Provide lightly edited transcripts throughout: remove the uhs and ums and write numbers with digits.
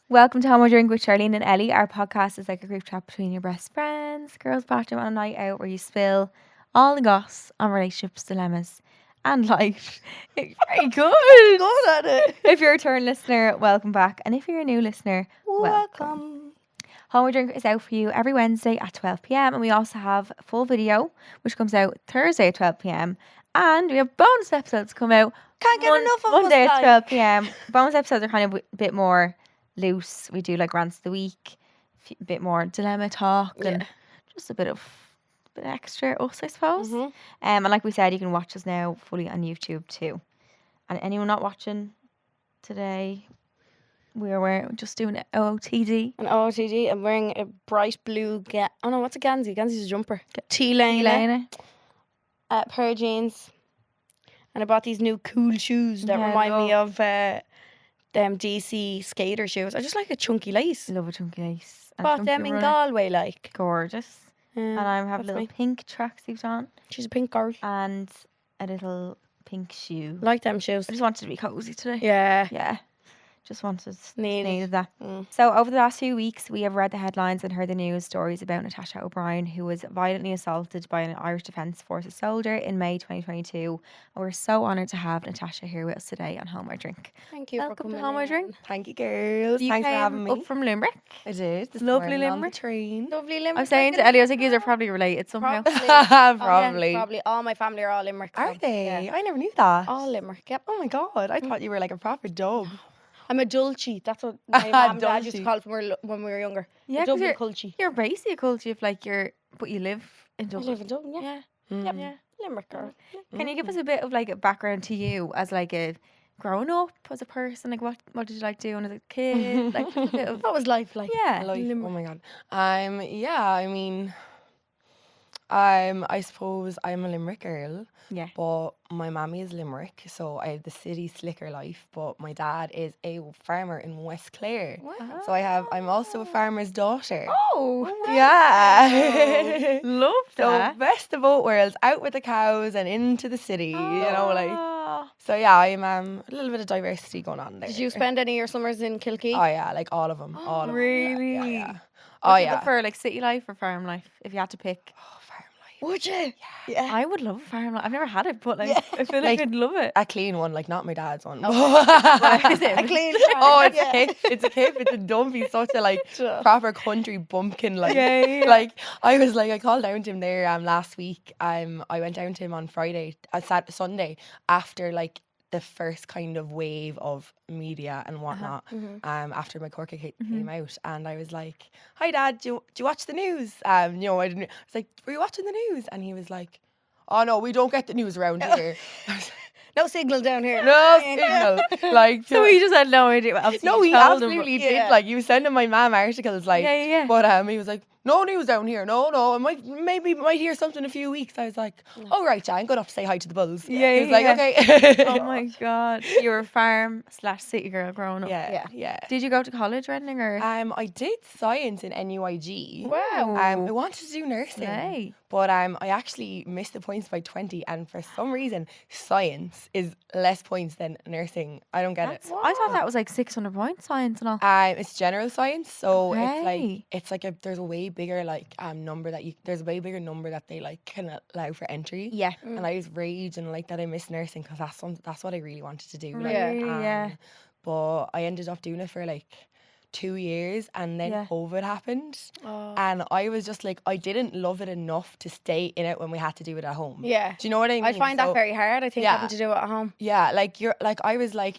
Welcome to Home or Drink with Charleen and Ellie. Our podcast is like a group chat between your best friends, girls' bathroom on a night out where you spill all the goss on relationships, dilemmas, and life. It's very good. Good at it. If you're a return listener, welcome back. And if you're a new listener, Welcome. Home or Drink is out for you every Wednesday at 12 p.m. And we also have a full video, which comes out Thursday at 12 p.m. And we have bonus episodes come out Can't get enough of Monday us, at 12 p.m. Bonus episodes are kind of a bit more loose. We do like rants of the week, a bit more dilemma talk, and just a bit extra us, I suppose. And like we said, you can watch us now fully on YouTube too. And anyone not watching today, we're just doing an OOTD. An OOTD. I'm wearing a bright blue. What's a Gansey? Gansey's a jumper. T-Lane. Elena. Pair of jeans. And I bought these new cool shoes that Yeah, remind me of them DC skater shoes. I just like a chunky lace. Love a chunky lace. And Bought chunky them in runner. Galway, like. Gorgeous. And I have a that's little me. pink tracksuit on She's a pink girl. and a little pink shoe. Like them shoes. I just wanted to be cozy today. Yeah. Yeah. Just Needed. needed that. Mm. So over the last few weeks, we have read the headlines and heard the news stories about Natasha O'Brien, who was violently assaulted by an Irish Defence Forces soldier in May 2022. And we're so honoured to have Natasha here with us today on Home or Drink. Thank you Welcome for to coming Home or in. Drink. Thank you, girls. You Thanks for came having me. up from Limerick. I did. This Lovely morning on the Limerick. train. Lovely Limerick. I was saying to Ellie, I was like, you are probably related somehow. Probably. Probably. All my family are all Limerick. so, Are they? Yeah. I never knew that. All Limerick, yep. Oh my god! I thought you were like a proper dub. I'm a dulce. That's what my mum and dad used to Dulce. call it when we were younger. Yeah, a 'cause Dublin you're, culture. you're basically a culture of like but you live in I Dublin. live in Dublin, yeah. Yeah. Yep. Yeah. Limerick girl. Can you give us a bit of like a background to you as like a growing up as a person? Like what did you like doing as a kid? Like just a bit of What was life like? yeah. Life. Oh Limerick. my god. Yeah. I mean, I suppose I'm a Limerick girl. Yeah. But my mammy is Limerick, so I have the city slicker life. But my dad is a farmer in West Clare. Wow. So I'm also a farmer's daughter. Oh, Yeah. love So that. best of both worlds, out with the cows and into the city, like. Oh. So yeah, I'm a little bit of diversity going on there. Did you spend any of your summers in Kilkee? Oh yeah, like all of them, all of them. really? Yeah. What Oh do you yeah. prefer, like city life or farm life? If you had to pick, Oh, farm life. Would you? Yeah. I would love farm life. I've never had it, but like Yeah. I feel like, Like- I'd love it. A clean one, like not my dad's one. What is it? A clean Oh, it's yeah. a kip. It's a kip. It's a dumpy, such a like Yeah. proper country bumpkin. Like, Yeah. like I called down to him there last week. I went down to him on Friday, Sunday after like the first kind of wave of media and whatnot. After my Cork came out, and I was like, "Hi, Dad, do you watch the news?" I didn't. I was like, "Were you watching the news?" And he was like, "Oh no, we don't get the news around here." No signal down here. No signal. Like, So he just had no idea. Obviously no, you he told him, absolutely but- did. Yeah. Like, you was sending my mum articles, like, Yeah. but he was like, "No news down here. No. I might hear something in a few weeks." I was like, "Oh right, Jan, I'm going up to say hi to the bulls." Yeah, He was like, yeah. "Okay." Oh my god, you were a farm/city girl growing up. Yeah. Did you go to college or anything, or I did science in NUIG. Wow. I wanted to do nursing, Hey. but I actually missed the points by 20, and for some reason, science is less points than nursing. I don't get it. I thought that was like 600 points science and all. It's general science, so Okay. it's like there's a way bigger number there's a way bigger number that they like can allow for entry. Yeah. And I was raging like that I missed nursing because that's what I really wanted to do. Like, Really, yeah. But I ended up doing it for like 2 years, and then Yeah. COVID happened, Oh. and I was just like, I didn't love it enough to stay in it when we had to do it at home. Yeah. Do you know what I mean? I find So- that very hard. I think yeah. having to do it at home. Yeah, like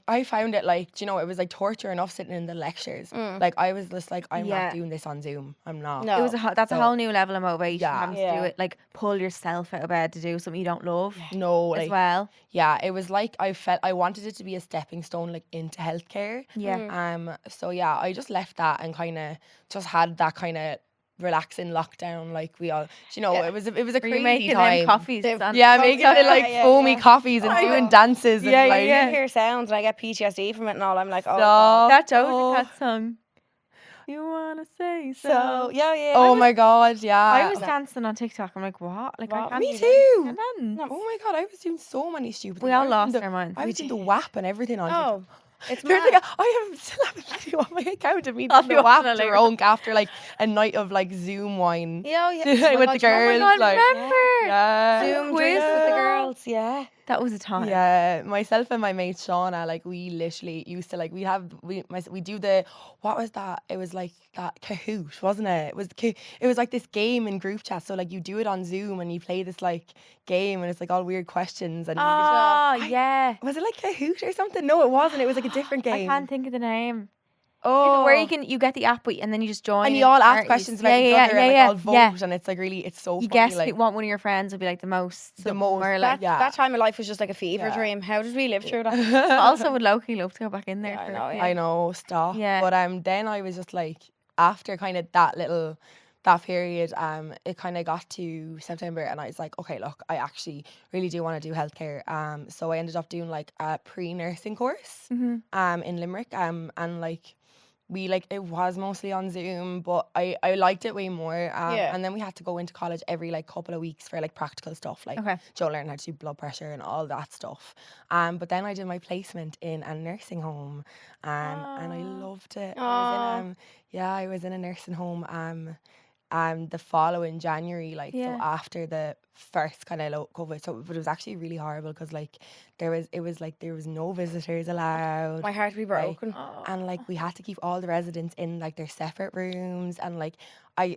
I found it like, do you know, it was like torture enough sitting in the lectures. Like I was just like, I'm Yeah. not doing this on Zoom. I'm not. No. It was that's a So- whole new level of motivation Yeah. having to Yeah. do it, like pull yourself out of bed to do something you don't love No, as like well. yeah, it was like I felt I wanted it to be a stepping stone like into healthcare. Yeah. So yeah, I just left that and kind of just had that kind of relaxing lockdown, like we all, you know, it was a Were you crazy making time. them coffees? They've- on- Yeah, Oh, making yeah, it like yeah, foamy yeah. coffees and Oh, doing yeah. dances Yeah, and like I hear sounds and I get PTSD from it and all. I'm like, oh. Stop. That Doja Oh. Cat song. You wanna say so? So yeah. Oh my god, yeah. I was dancing on TikTok. I'm like, what? Like, I What? can't Me even too. dance. Oh my god, I was doing so many stupid We things. all I was lost doing our minds. I was doing the WAP and everything on TikTok. Oh. It's There's mad. like I still have a video on my account of me I'll be being watching it whacked later. drunk after like a night of like Zoom wine. Yeah, yeah. With Oh my the God, oh my girls, God, like remember? yeah, Zoom quiz drinks with the and all. girls. Yeah. That was a time. yeah. Myself and my mate Shauna, like we literally used to like we do the what was that? It was like that Kahoot, wasn't it? It was like this game in group chat. So like you do it on Zoom and you play this like game and it's like all weird questions and Oh, yeah. was it like Kahoot or something? No, it wasn't. It was like a different I game. can't think of the name. Oh, Where you get the app and then you just join. and you all ask parties. questions about each other and like all vote and it's like really it's so You funny. guess Like what one of your friends would be like the most. The most, Or like, That time of life was just like a fever Yeah. dream. How did we live through that? I also would low-key love to go back in there. Yeah, I for- know, yeah. I know, stop. Yeah. But then I was just like after kind of that period, it kind of got to September and I was like, okay, look, I actually really do want to do healthcare. So I ended up doing like a pre-nursing course in Limerick. And like it was mostly on Zoom, but I liked it way more. Yeah. And then we had to go into college every like couple of weeks for like practical stuff, like Okay. learn how to do blood pressure and all that stuff. But then I did my placement in a nursing home, and I loved it. I was in a nursing home. The following January, like so after the first kind of low COVID, but it was actually really horrible because like there was no visitors allowed. My heart would be broken. And like we had to keep all the residents in like their separate rooms and like I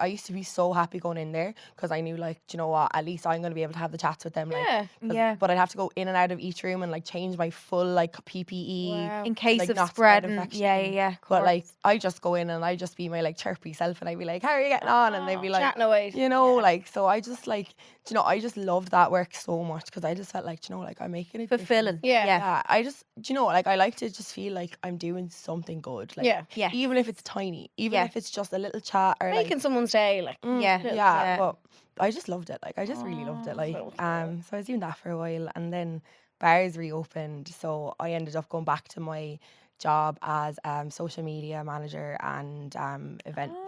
used to be so happy going in there because I knew like, do you know what, at least I'm going to be able to have the chats with them, like, Yeah. but I'd have to go in and out of each room and like change my full like PPE Wow. In case like, of not spread spreading. infection. Yeah. but like I just go in and I just be my like chirpy self and I'd be like, how are you getting on? And they'd be like, Chatting away. you know, like, so I just like, do you know, I just loved that work so much because I just felt like, do you know, like I'm making it Fulfilling. Yeah. yeah, I just, do you know, like I like to just feel like I'm doing something good. Like, Yeah. even if it's tiny, even if it's just a little chat or Making like, someone's day, like. Yeah. but I just loved it. Like I just really loved it. Like so I was doing that for a while, and then bars reopened, so I ended up going back to my job as social media manager and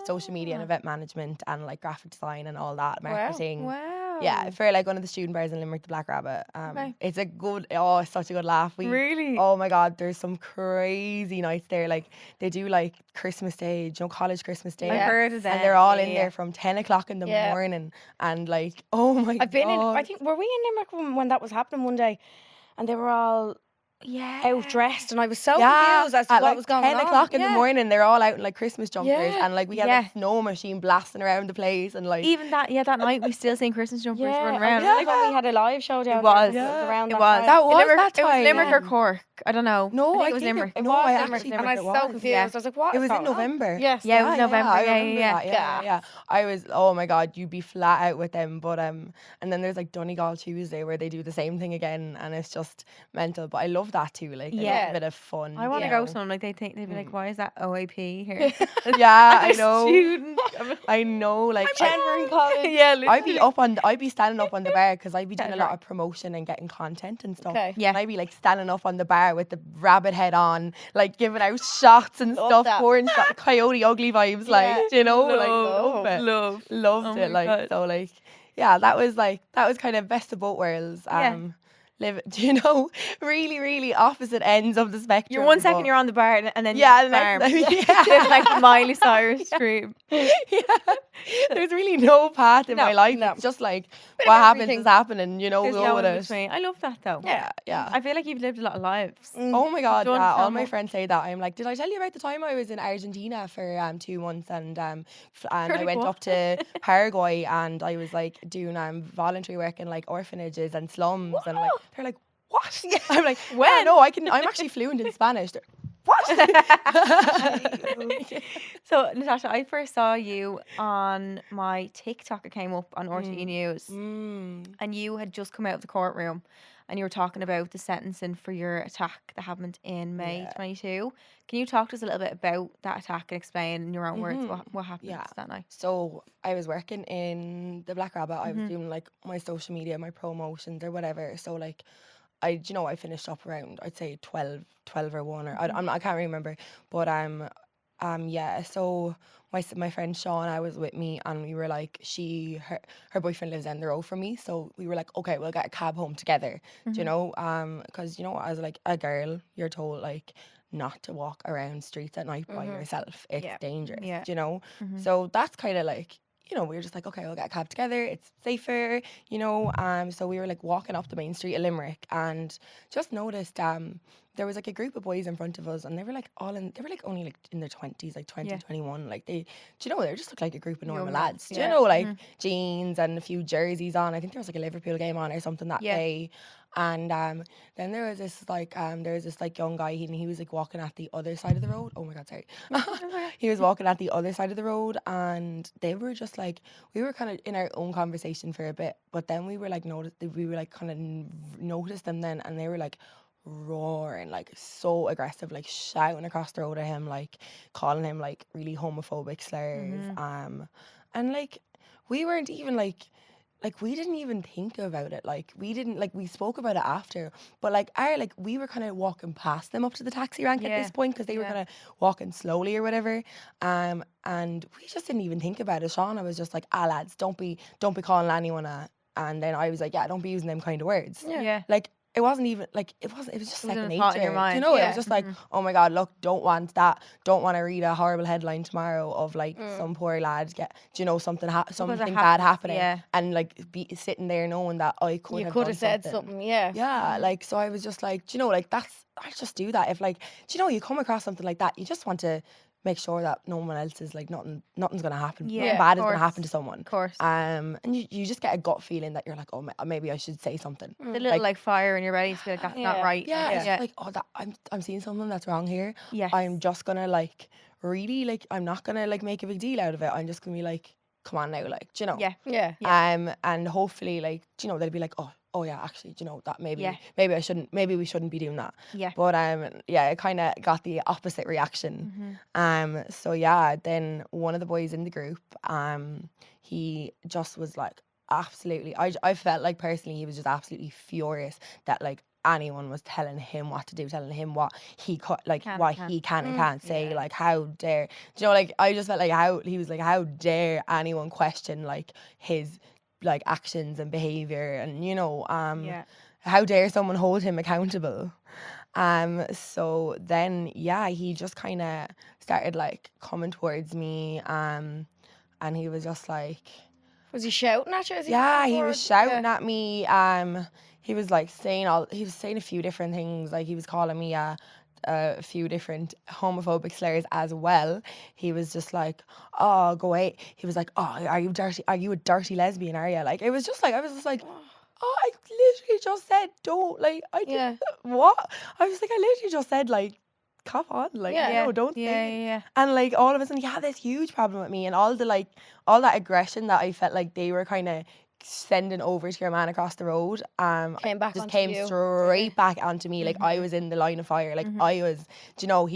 social media and event management and like graphic design and all that marketing. Wow. Yeah, for like one of the student bars in Limerick, the Black Rabbit. It's it's such a good laugh. Really? Oh my God, there's some crazy nights there. Like they do like Christmas Day, you know, college Christmas Day. I've heard of that. And they're all in there from 10 o'clock in the morning. And like, oh my God. I've been in, I think, were we in Limerick when that was happening one day? And they were all outdressed and I was so confused as to at what like was going 10 on. o'clock in the morning, they're all out in like Christmas jumpers and like we had Yeah. a snow machine blasting around the place and like Even that night we still seen Christmas jumpers Yeah, running I around. feel like when we had a live show down It was. there, it was around It that was. time. That was Limerick, that It was time, Limerick yeah. or Cork. I don't know. No, I think it was Limerick. No, was I Limerick, actually and I was think it so was. confused. Yeah. I was like, what It is was in going on? November. Yes. Yeah, it was November. I Yeah. remember that. Yeah. I was, oh my God, you'd be flat out with them. But and then there's like Donegal Tuesday where they do the same thing again, and it's just mental. But I love that too. Like, Yeah. a bit of fun. I want to you go know. to one. Like they'd be like, why is that OAP here? Yeah, I I'm a know. student. I know. Like, Denver in college. Yeah, I'd be standing up on the bar because I'd be doing a lot of promotion and getting content and stuff. Okay. Yeah. And I'd be like standing up on the bar with the rabbit head on, like giving out shots and Love stuff, that. pouring Coyote Ugly vibes, like, you know, like love it. Love. Loved Oh it, my like God. so, like that was kind of best of both worlds. Do you know, really, really opposite ends of the spectrum. You're 1 second but- you're on the bar and then Yeah, you're the on the next farm. time, yeah. It's like the Miley Cyrus dream. yeah. There's really no path in my life. no. It's just like Bit what of happens everything. is happening, you know, There's go no with in it. between. I love that though. Yeah. I feel like you've lived a lot of lives. Oh my God, done yeah. so All my much. friends say that. I'm like, did I tell you about the time I was in Argentina for 2 months and I went up to Paraguay and I was like doing voluntary work in like orphanages and slums and like they're like, what? I'm like, When? yeah, no, I'm actually fluent in Spanish. They're, what? So Natasha, I first saw you on my TikTok. It came up on RTE News, and you had just come out of the courtroom, and you were talking about the sentencing for your attack that happened in May 22. Can you talk to us a little bit about that attack and explain in your own words what happened that night? So I was working in the Black Rabbit. I was doing like my social media, my promotions or whatever. So like I finished up around, I'd say 12 or 1 or I can't remember. But Yeah, so my friend Shauna was with me, and we were like, her boyfriend lives down the road from me, so we were like, okay, we'll get a cab home together. Do you know? Because you know, as like a girl, you're told like not to walk around streets at night by yourself. It's dangerous. Yeah. Do you know? So that's kind of like, you know, we were just like, okay, we'll get a cab together. It's safer, you know. So we were like walking up the main street of Limerick, and just noticed there was like a group of boys in front of us, and they were like only like in their 20s, like 20, 21. Like they, do you know, they just looked like a group of normal lads. Do you know, like jeans and a few jerseys on. I think there was like a Liverpool game on or something that day. And then there was this like young guy, and he was like walking at the other side of the road. Oh my god, sorry. He was walking at the other side of the road, and they were just like, we were kind of in our own conversation for a bit, but then we were like noticed them then, and they were like roaring, like so aggressive, like shouting across the road at him, like calling him like really homophobic slurs. And like we weren't even like we didn't even think about it. Like we didn't, like we spoke about it after, but like we were kind of walking past them up to the taxi rank at this point, because they were kind of walking slowly or whatever. And we just didn't even think about it. Shauna was just like, lads, don't be calling anyone a, and then I was like, yeah, don't be using them kind of words. Like it wasn't even like it was just second nature. Do you know? It was just like, oh my god, look, don't want to read a horrible headline tomorrow of like some poor lad get, do you know, something bad happening, and like be sitting there knowing that I could have said something. Like, so I was just like, do you know, like I just do that if like, do you know, you come across something like that, you just want to make sure that no one else is like, nothing's gonna happen. Nothing bad is gonna happen to someone. Of course. And you just get a gut feeling that you're like, oh, maybe I should say something. The little like fire in your belly to be like, that's not right. It's like, oh, that I'm seeing something that's wrong here. I'm just gonna like really like, I'm not gonna like make a big deal out of it. I'm just gonna be like, come on now, like, do you know? And hopefully, like, do you know, they'll be like, oh yeah, actually, do you know that maybe we shouldn't be doing that. But it kind of got the opposite reaction. So yeah, then one of the boys in the group, he just was like absolutely, I felt like personally he was just absolutely furious that like anyone was telling him what to do, telling him what he could, like what he can and can't say. Like, how dare, do you know, like I just felt like how dare anyone question like his like actions and behavior, and you know, how dare someone hold him accountable. So then he just kind of started like coming towards me, and he was just like, was he shouting at you? He was shouting at me. He was like saying a few different things. Like he was calling me a few different homophobic slurs as well. He was just like, oh, go away. He was like, oh, are you dirty? Are you a dirty lesbian? Are you? Like, it was just like, I was just like, oh, I literally just said don't, like, I did what? I was like, I literally just said like, come on, like, no, don't say it. And like all of a sudden he had this huge problem with me, and all that aggression that I felt like they were kind of sending over to your man across the road came straight back onto me. Like I was in the line of fire. Like I was, do you know,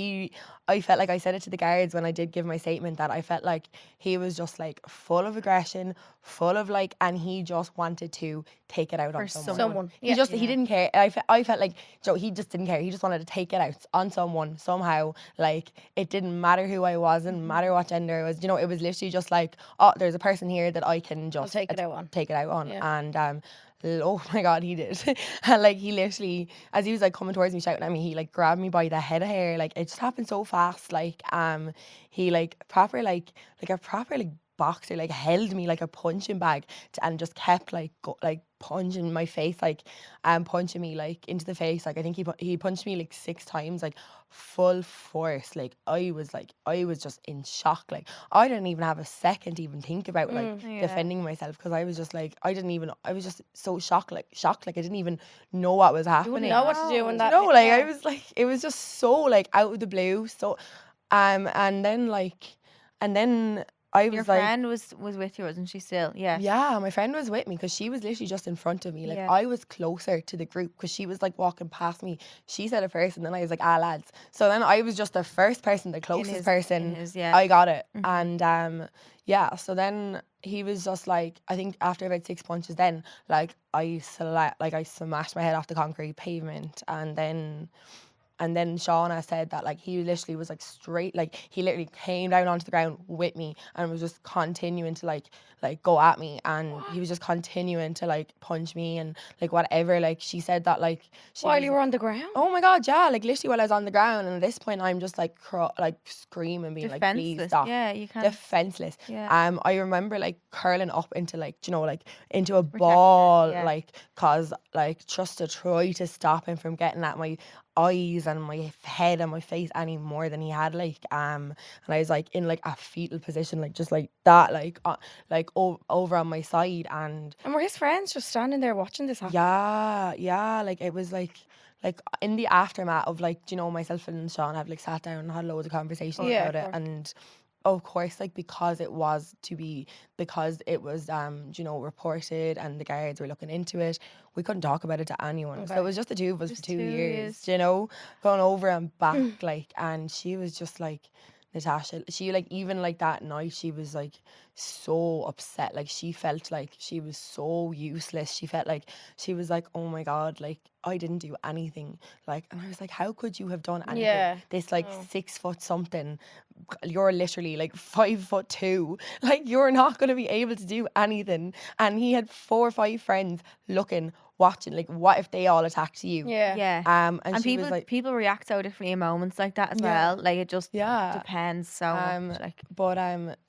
I felt like I said it to the guards when I did give my statement, that I felt like he was just like full of aggression, full of like, and he just wanted to take it out on someone. He didn't care. I felt like, Joe, he just didn't care. He just wanted to take it out on someone somehow. Like it didn't matter who I was, didn't matter what gender I was. You know, it was literally just like, oh, there's a person here that I can just take it out on. And oh my god, he did. And like he literally, as he was like coming towards me shouting at me, he like grabbed me by the head of hair. Like it just happened so fast. Like he like a proper boxer like held me like a punching bag and just kept like punching my face, like punching me like into the face. Like I think he punched me like 6 times, like full force. Like I was just in shock. Like I didn't even have a second to even think about like defending myself, because I was just like, I was just so shocked. Like I didn't even know what was happening. You wouldn't know what to do when that. No, like I was like, it was just so like out of the blue. So and then I was your like, friend was with you, wasn't she still? Yeah, my friend was with me, because she was literally just in front of me. Like I was closer to the group, because she was like walking past me. She said it first, and then I was like, lads. So then I was just the first person, the closest person. I got it. And so then he was just like, I think after about 6 punches, then like I smashed my head off the concrete pavement, and then and then Shauna said that like he literally was like straight, like he literally came down onto the ground with me and was just continuing to like go at me, and he was just continuing to like punch me and like whatever. Like she said that like While you were on the ground? oh my god, yeah, like literally while I was on the ground, and at this point I'm just like like screaming, being like, please Defenseless. stop. Yeah, you can't. Defenseless. Yeah. I remember like curling up into like, you know, like into a ball, yeah. like cause like just to try to stop him from getting at my eyes and my head and my face any more than he had, like and I was like in like a fetal position, like just like that, like over on my side, and were his friends just standing there watching this happen? yeah, like it was like in the aftermath of like, you know, myself and Sean have like sat down and had loads of conversations about it, and of course, like because it was you know, reported and the guards were looking into it, we couldn't talk about it to anyone. So it was just the two of us for 2 years, you know, going over and back, like, and she was just like, Natasha, she like, even like that night, she was like so upset, like she felt like she was so useless. She felt like she was like, oh my god, like I didn't do anything, like, and I was like, how could you have done anything? This like 6 foot something, you're literally like 5'2", like you're not going to be able to do anything. And he had 4 or 5 friends looking, watching, like what if they all attacked you? And she people was like, people react so differently in moments like that as well, like it just depends so much, like. But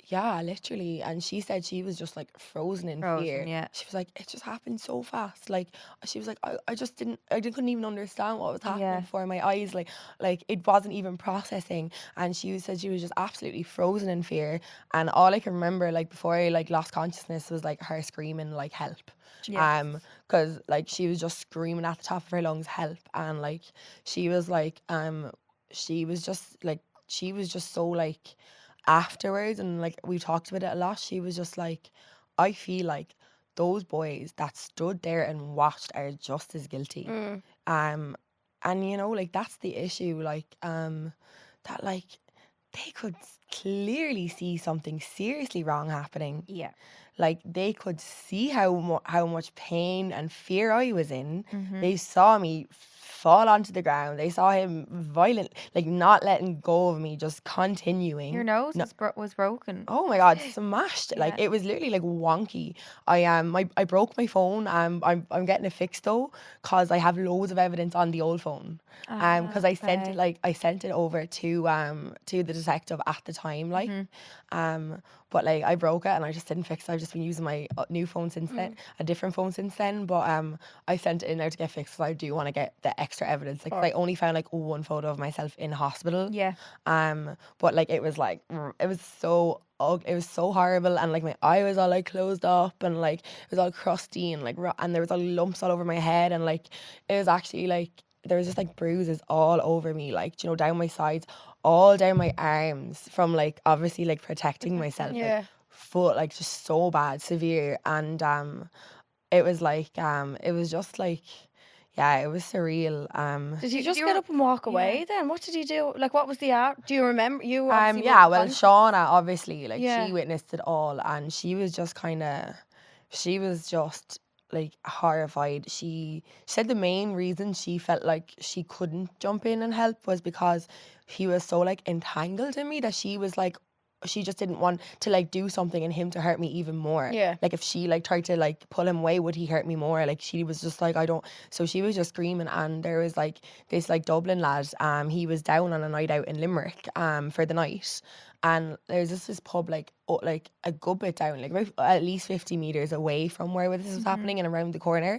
yeah, literally, and she said she was just like frozen in fear. She was like, it just happened so fast, like she was like, I couldn't even understand what was happening before my eyes, like it wasn't even processing. And she said she was just absolutely frozen in fear, and all I can remember, like before I like lost consciousness, was like her screaming like help. Because like she was just screaming at the top of her lungs, help. And like she was just so like, afterwards, and like we talked about it a lot, she was just like, I feel like those boys that stood there and watched are just as guilty. And you know, like that's the issue, like that like they could clearly see something seriously wrong happening. Like they could see how much pain and fear I was in. They saw me fall onto the ground. They saw him violent, like not letting go of me, just continuing. Your nose was broken. Oh my god, smashed. Like it was literally like wonky. I broke my phone. I'm getting it fixed though, cause I have loads of evidence on the old phone. Cause I sent it over to the detective at the time, like but like I broke it and I just didn't fix it. I've just been using my new phone since then, a different phone since then. But I sent it in there to get fixed, so I do want to get the extra evidence. Like I only found like 1 photo of myself in hospital. But like it was so horrible, and like my eye was all like closed up, and like it was all crusty, and like and there was all lumps all over my head, and like it was actually like there was just like bruises all over me, like, you know, down my sides, all down my arms, from like obviously like protecting myself, like full, like just so bad, severe. And it was like it was just like, yeah, it was surreal. Did you just get up and walk away then? What did you do? Like, what was the out? Do you remember? You Shauna obviously, like she witnessed it all, and she was just like horrified. She said the main reason she felt like she couldn't jump in and help was because he was so like entangled in me, that she was like, she just didn't want to like do something and him to hurt me even more. Like if she like tried to like pull him away, would he hurt me more? Like she was just like, I don't. So she was just screaming. And there was like this like Dublin lad, he was down on a night out in Limerick for the night, and there's just this pub like a good bit down, like about at least 50 meters away from where this was happening, and around the corner.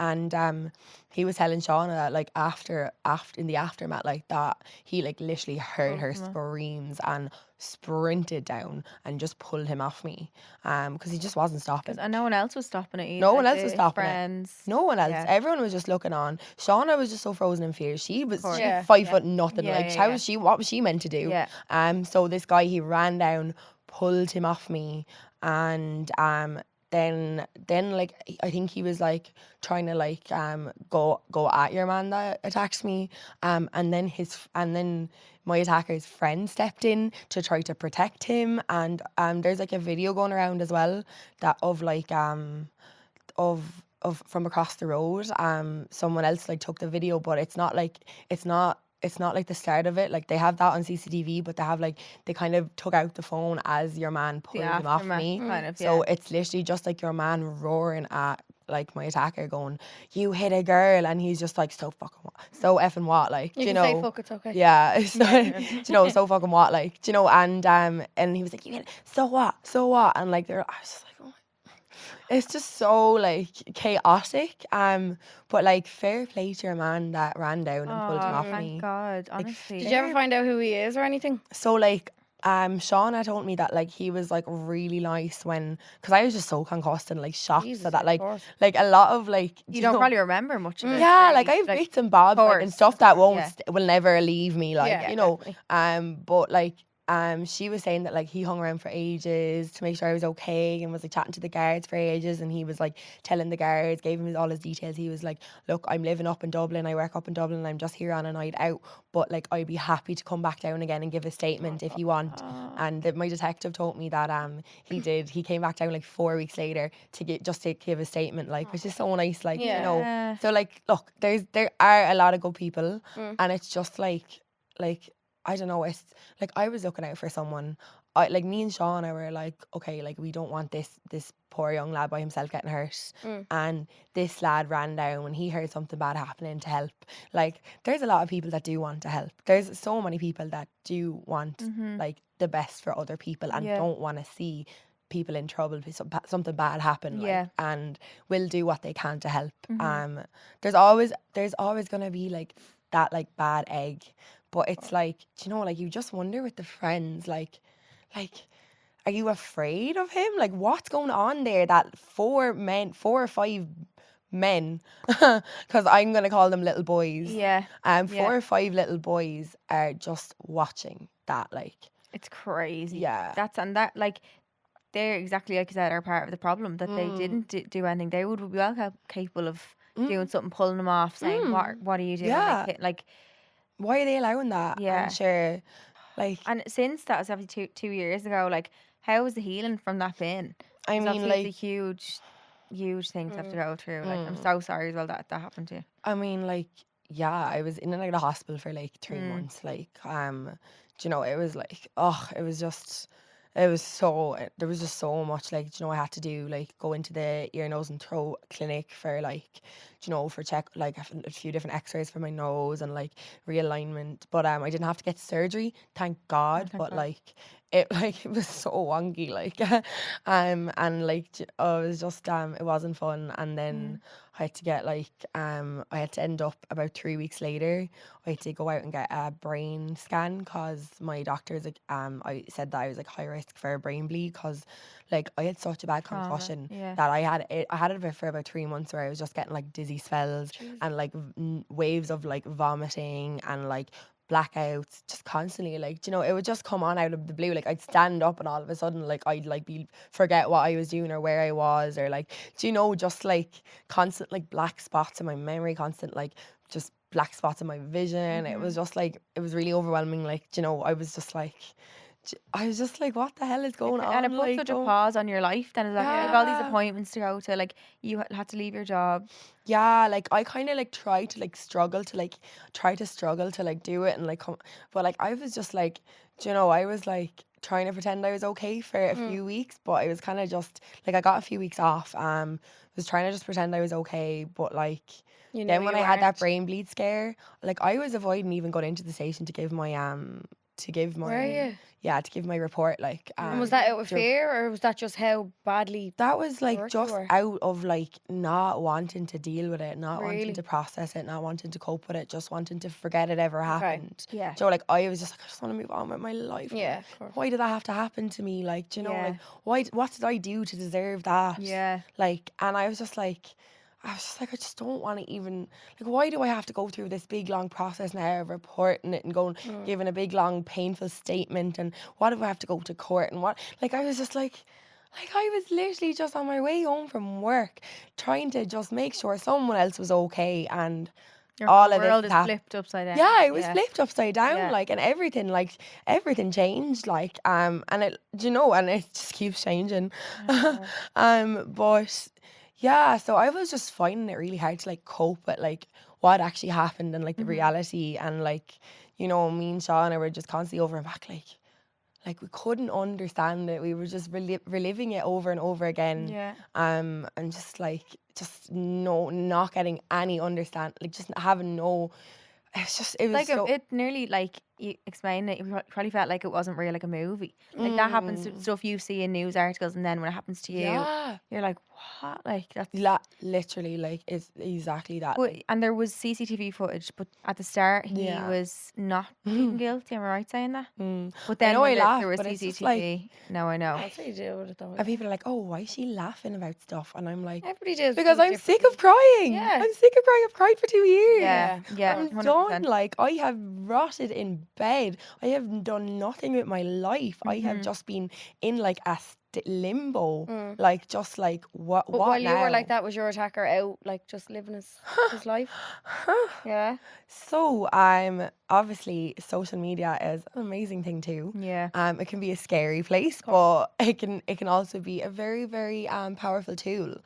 And he was telling Shauna that like after in the aftermath, like that he like literally heard her screams and sprinted down and just pulled him off me, because he just wasn't stopping. And no one else was stopping it either. No one else was stopping friends. it. No one else. Everyone was just looking on. Shauna was just so frozen in fear. She was 5 foot nothing. What was she meant to do? So this guy, he ran down, pulled him off me, and then like I think he was like trying to like go at your man that attacked me, and then my attacker's friend stepped in to try to protect him. And there's like a video going around as well that of like from across the road. Someone else like took the video, but it's not it's not like the start of it. Like they have that on CCTV, but they kind of took out the phone as your man pulled him off me. kind of, So it's literally just like your man roaring at like my attacker, going, "You hit a girl," and he's just like, "So fucking what? So effing what?" Like, You you can say know. fuck, it's okay. Yeah, so, do you know, so fucking what, like, do you know, and he was like, "You hit, so what?" And like, I was just like, oh my, it's just so like chaotic. But like, fair play to your man that ran down and pulled him off thank me. God, honestly. Did you ever find out who he is or anything? So like, Shauna told me that like he was like really nice because I was just so concussed and like shocked Jesus, so that of like course. a lot of like You don't probably remember much of it. yeah, really. like I have bits and bobs like, and course, stuff that won't yeah. will never leave me, like, Yeah, you know. definitely. But like she was saying that like he hung around for ages to make sure I was okay, and was like chatting to the guards for ages, and he was like telling the guards, gave him all his details. He was like, "Look, I'm living up in Dublin, I work up in Dublin, I'm just here on a night out, but like I'd be happy to come back down again and give a statement if you want." And my detective told me that he came back down like 4 weeks later to give a statement, like, which is so nice, like, you know. Yeah. So like, look, there are a lot of good people, and it's just like I don't know, it's like I was looking out for someone. Like me and Shauna were like, okay, like we don't want this poor young lad by himself getting hurt. And this lad ran down when he heard something bad happening to help. Like, there's a lot of people that do want to help. There's so many people that do want like the best for other people and don't want to see people in trouble, something bad happen, like, and will do what they can to help. There's always gonna be like that like bad egg. But it's like, do you know, like you just wonder with the friends, like, are you afraid of him? Like, what's going on there that 4 or 5 men, because I'm going to call them little boys. 4 or 5 little boys are just watching that, like. It's crazy. Yeah. That, like, they're exactly like you said, are part of the problem, that they didn't do anything. They would be well capable of doing something, pulling them off, saying, what are you doing? Yeah. Like why are they allowing that? Yeah. And sure, like. And since that was obviously two years ago, like, how was the healing from that been? I mean, Obviously like. it's a huge thing to have to go through. Like, I'm so sorry as well that happened to you. I mean, like, yeah, I was in and out of the hospital for like 3 months. Like, do you know, it was like, there was just so much, like, do you know, I had to do, like, go into the ear, nose and throat clinic for, like, do you know, for check, like, a few different x-rays for my nose and like realignment. But I didn't have to get surgery, thank God. But like it was so wonky, like, and like, it was just it wasn't fun. And then I had to get like I had to end up about 3 weeks later. I had to go out and get a brain scan because my doctors, like, I said that I was like high risk for a brain bleed because like I had such a bad concussion that I had it for about 3 months where I was just getting like dizzy spells and like waves of like vomiting and like blackouts just constantly, like, do you know, it would just come on out of the blue. Like, I'd stand up and all of a sudden, like, I'd like forget what I was doing or where I was, or like, do you know, just like constant like black spots in my memory, constant like just black spots in my vision. It was just like, it was really overwhelming. Like, do you know, I was just like, what the hell is going on? And it put like, such a pause on your life then, is like, you have all these appointments to go to, like, you had to leave your job. Yeah, like I kind of like try to struggle to do it and like but like I was just like, do you know, I was like trying to pretend I was okay for a few weeks, but I was kind of just like, I got a few weeks off, was trying to just pretend I was okay, but like then when I had that brain bleed scare, like I was avoiding even going into the station to give my Were you? yeah, to give my report, like. And was that out of fear, or was that just how badly? That was like hurt just you were? out of like not wanting to deal with it, not Really? wanting to process it, not wanting to cope with it, just wanting to forget it ever happened. Yeah. So like I was just like, I just want to move on with my life. Yeah, of course. Why did that have to happen to me? Like, do you know, Yeah. like what did I do to deserve that? Yeah. Like, and I was just like, I just don't want to even, like, why do I have to go through this big long process now of reporting it and going, giving a big long painful statement, and what if I have to go to court and what, like, I was just like I was literally just on my way home from work trying to just make sure someone else was okay, and Your all whole of this world is hap- flipped upside down. yeah, it was flipped upside down, Yeah. like, and everything changed, like, and it, do you know, and it just keeps changing. But yeah, so I was just finding it really hard to like cope with like what actually happened and like the reality, and like, you know, me and Shauna were just constantly over and back, like we couldn't understand it. We were just reliving it over and over again. Yeah. And just not getting any understand, like just having no. It was Like so. it nearly, like you explained it, you probably felt like it wasn't real, like a movie. Like that happens to stuff you see in news articles, and then when it happens to you, Yeah. you're like, what? Like that's. Literally, like it's exactly that. But, and there was CCTV footage, but at the start he Yeah. was not pleading guilty. Am I right saying that? Mm. But then know when I laugh, there was but it's just CCTV, no, I know. That's what you do with it though. And people are like, "Oh, why is she laughing about stuff?" And I'm like, Everybody does. because things I'm sick differently. of crying. Yeah. I'm sick of crying. I've cried for 2 years. Yeah, I'm 100%. done. Like, I have rotted in bed. I have done nothing with my life. I have just been in like a limbo. Like, just like, what But while now? you were like that, was your attacker out, like just living his life? Yeah. So, obviously social media is an amazing thing too. Yeah. It can be a scary place, but it can also be a very, very powerful tool.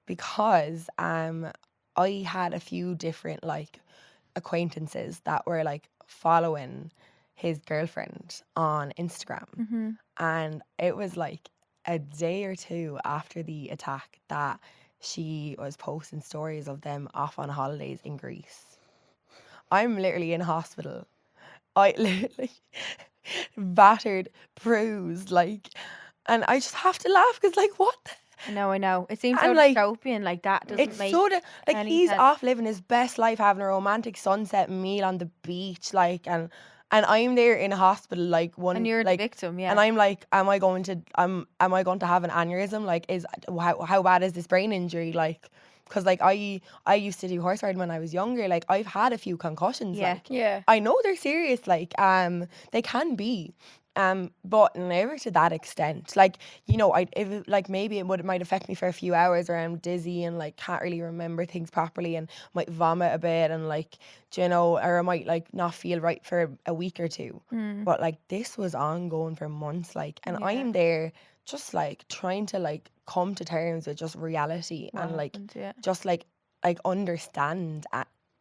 Because I had a few different like acquaintances that were like following his girlfriend on Instagram, and it was like a day or two after the attack that she was posting stories of them off on holidays in Greece. I'm literally in hospital. I literally battered, bruised, like, and I just have to laugh because, like, what? I know. It seems so And, like, dystopian. Like that doesn't It's make sort of like any he's sense. off living his best life, having a romantic sunset meal on the beach, like, and I'm there in hospital, like one, And you're the like, victim, yeah. and I'm like, am I going to have an aneurysm? Like, how bad is this brain injury? Like, because like I used to do horse riding when I was younger. Like, I've had a few concussions. Yeah. Like, Yeah. I know they're serious. Like, they can be. But never to that extent. Like, you know, maybe it might affect me for a few hours, or I'm dizzy and like can't really remember things properly and might vomit a bit, and like, you know, or I might like not feel right for a week or two. But like this was ongoing for months, like, and I'm there just like trying to like come to terms with just reality and like just like understand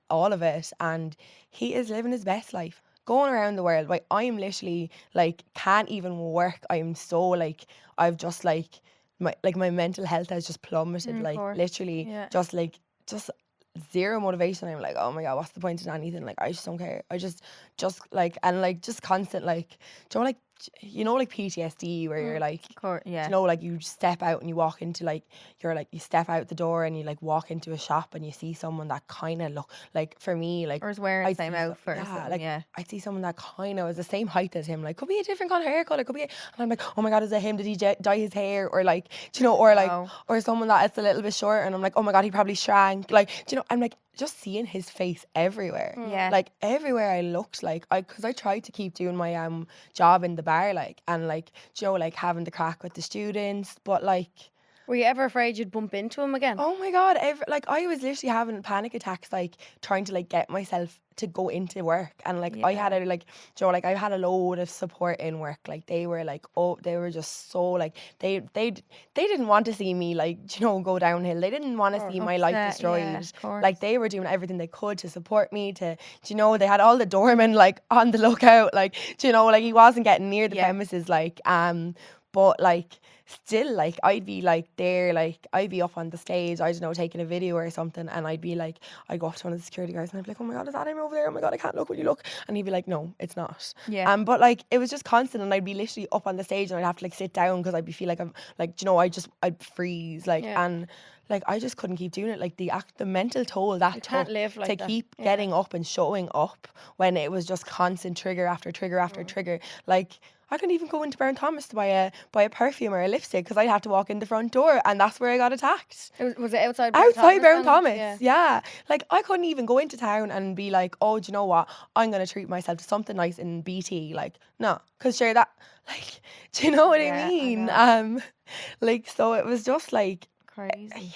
all of it. And he is living his best life, going around the world. Like, I'm literally like can't even work. I'm so like I've just like my mental health has just plummeted. Like, literally just zero motivation. I'm like, oh my god, what's the point in anything? Like, I just don't care. I just like, and like just constant like, do you know like PTSD where you're like, you know, like you step out and you walk into like, you step out the door and you like walk into a shop and you see someone that kind of look like, for me, like, or is wearing the same outfit. I see someone that kind of is the same height as him, like could be a different kind of hair color, could be and I'm like, oh my god, is it him? Did he dye his hair? Or like, do you know, or like, or someone that is a little bit short and I'm like, oh my god, he probably shrank. Like, do you know, I'm like just seeing his face everywhere. Like everywhere I looked, like because I tried to keep doing my job in the bar, like, and like, do you know, like having the crack with the students, but like, were you ever afraid you'd bump into him again? oh my god, like I was literally having panic attacks, like trying to like get myself to go into work. And like I had I had a load of support in work. Like they were like, oh, they were just so like they didn't want to see me like, you know, go downhill. They didn't want to see my life destroyed. Like they were doing everything they could to support me, to, you know, they had all the doormen like on the lookout, like, you know, like he wasn't getting near the premises, like but like still, like I'd be like there, like I'd be up on the stage, I don't know, taking a video or something, and I'd be like, I'd go up to one of the security guards and I'd be like, oh my god, is that him over there? Oh my god, I can't look, will you look? And he'd be like, no, it's not. But like it was just constant, and I'd be literally up on the stage and I'd have to like sit down because I'd feel like I'm like, you know, I'd freeze, like, and like I just couldn't keep doing it. Like the mental toll that you can't live like to that. keep getting up and showing up when it was just constant trigger after trigger after trigger. Like I couldn't even go into Brown Thomas to buy a perfume or a lipstick because I'd have to walk in the front door, and that's where I got attacked. Was it outside Brown Thomas? Yeah. Like I couldn't even go into town and be like, oh, do you know what? I'm gonna treat myself to something nice in BT. Like, no, because sure that, like, do you know what I mean? Like, so it was just like crazy.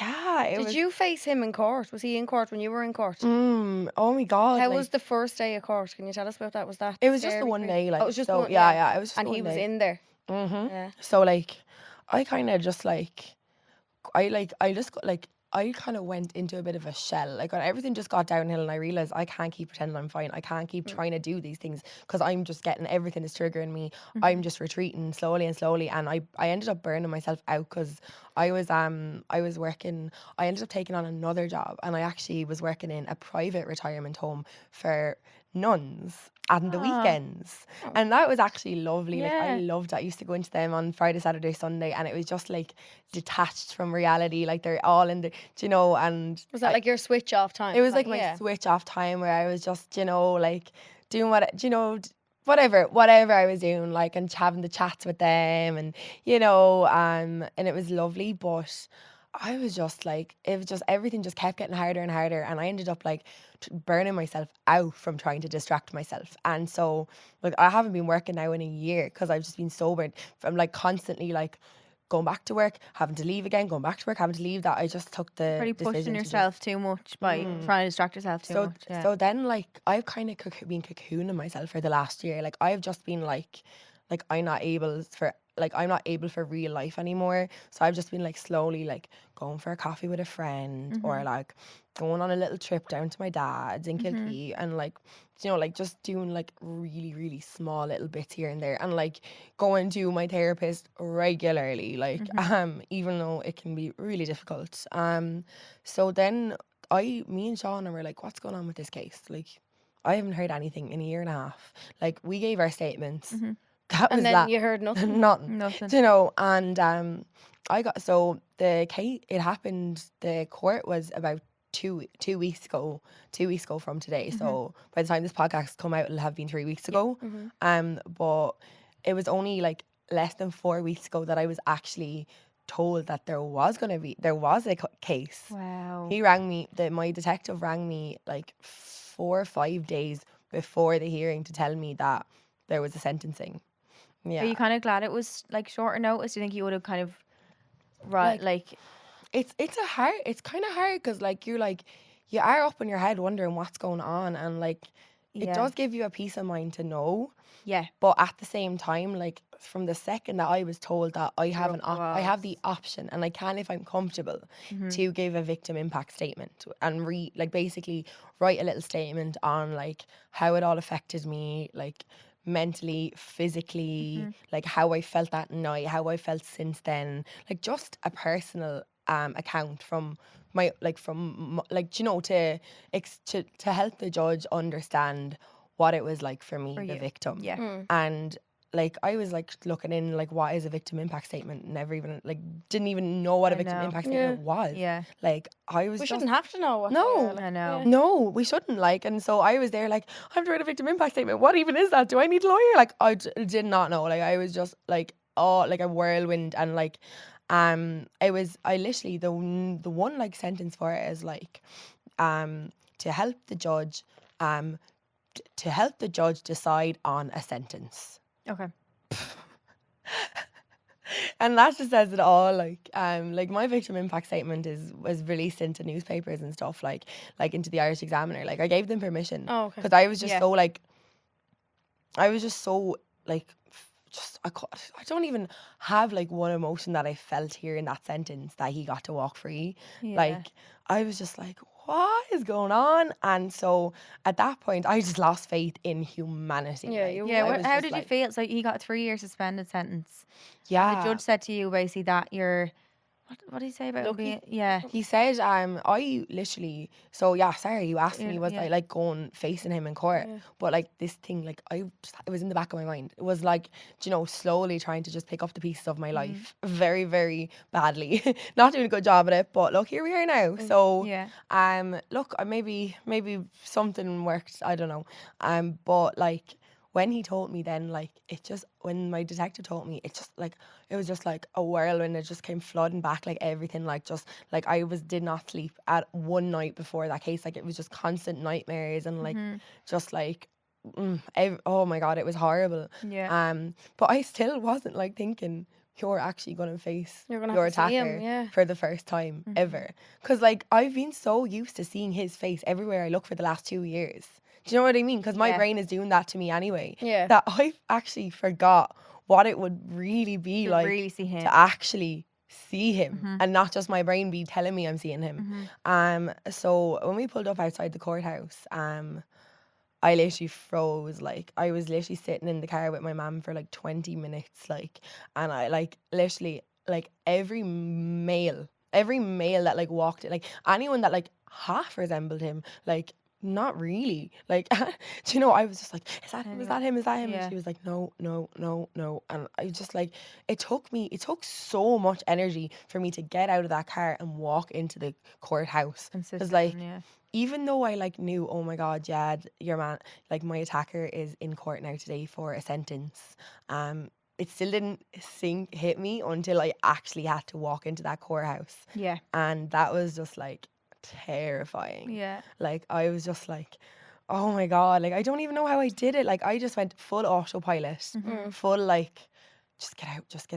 Did you face him in court? Was he in court when you were in court? Oh my god. How was the first day of court? Can you tell us about that? Was that It was just the one day, like, it was just so, one, it was just and one he was day. in there. So like I kind of just like I just got like I kind of went into a bit of a shell. Like when everything just got downhill and I realised I can't keep pretending I'm fine. I can't keep trying to do these things because I'm just getting everything is triggering me. I'm just retreating slowly and slowly, and I ended up burning myself out because I was working. I ended up taking on another job, and I actually was working in a private retirement home for nuns on the weekends, and that was actually lovely. Like I loved it. I used to go into them on Friday, Saturday, Sunday, and it was just like detached from reality. Like they're all in the, you know. And Was that like your switch off time? it was like my switch off time where I was just, you know, like doing what, you know, whatever I was doing, like, and having the chats with them, and you know, and it was lovely. But I was just like, it was just everything just kept getting harder and harder, and I ended up like burning myself out from trying to distract myself. And so, like, I haven't been working now in a year because I've just been sobered from like constantly like going back to work, having to leave again, going back to work, having to leave. That I just took the Pretty decision pushing to yourself too much by trying to distract yourself too much. Yeah. So then, like, I've kind of been cocooning myself for the last year. Like, I've just been like I'm not able for real life anymore. So I've just been like slowly like going for a coffee with a friend, or like going on a little trip down to my dad's in Kilkee, and like, you know, like just doing like really, really small little bits here and there, and like going to my therapist regularly, like even though it can be really difficult. So then me and Shauna were like, what's going on with this case? Like, I haven't heard anything in a year and a half. Like, we gave our statements. That was and then you heard nothing. Nothing. You know, and the case, it happened, the court was about two weeks ago from today. So by the time this podcast come out, it'll have been 3 weeks ago. But it was only like less than 4 weeks ago that I was actually told that there was a case. Wow. He rang me, my detective rang me like 4 or 5 days before the hearing to tell me that there was a sentencing. Yeah. Are you kind of glad it was like shorter notice? Do you think you would have kind of it's kind of hard because like you are up in your head wondering what's going on, and like it does give you a peace of mind to know. Yeah. But at the same time, like from the second that I was told that I have the option, and I can, if I'm comfortable, to give a victim impact statement and basically write a little statement on like how it all affected me, like mentally, physically, like how I felt that night, how I felt since then, like just a personal account from my you know, to help the judge understand what it was like for me, the victim. And like I was like looking in like, what is a victim impact statement? Never even like didn't even know what a victim impact statement was. Like we shouldn't have to know what I know. No, we shouldn't, like. And so I was there like, I have to write a victim impact statement. What even is that? Do I need a lawyer? Like I did not know. Like I was just like, oh, like a whirlwind. And like I literally the one like sentence for it is like to help the judge decide on a sentence. Okay. And that just says it all. Like my victim impact statement was released into newspapers and stuff, like into the Irish Examiner. Like I gave them permission because I was just so like, I was just so like, I don't even have like one emotion that I felt here in that sentence that he got to walk free. Like I was just like, what is going on? And so at that point, I just lost faith in humanity. How did you feel? So he got a 3-year suspended sentence. Yeah. And the judge said to you basically that you're, what did he say about being? Yeah. He said, I literally, sorry, you asked me, was I like going facing him in court? But like this thing, like it was in the back of my mind. It was like, you know, slowly trying to just pick up the pieces of my life very, very badly. Not doing a good job at it, but look, here we are now. So, look, maybe something worked. I don't know. But like, when he told me then, like, when my detective told me, it was just like a whirlwind. It just came flooding back, like everything, like just like I did not sleep at one night before that case. Like it was just constant nightmares and like just like, oh my God, it was horrible. Yeah. But I still wasn't like thinking you're actually going to face your attacker for the first time ever. Because like I've been so used to seeing his face everywhere I look for the last 2 years. Do you know what I mean? Because my brain is doing that to me anyway. That I've actually forgot what it would really be like really see him. to actually see him and not just my brain be telling me I'm seeing him. So when we pulled up outside the courthouse, I literally froze. Like, I was literally sitting in the car with my mum for like 20 minutes, like, and I like literally like every male that like walked in, like anyone that like half resembled him, like not really, like do you know, I was just like, is that him, is that him, is that him? And she was like, no, and I just like, it took so much energy for me to get out of that car and walk into the courthouse. Because like, even though I like knew, oh my God, yeah, your man, like my attacker is in court now today for a sentence, it still didn't hit me until I actually had to walk into that courthouse. Yeah. And that was just like terrifying. Yeah. Like, I was just like, oh my God, like I don't even know how I did it. Like, I just went full autopilot, full like, just get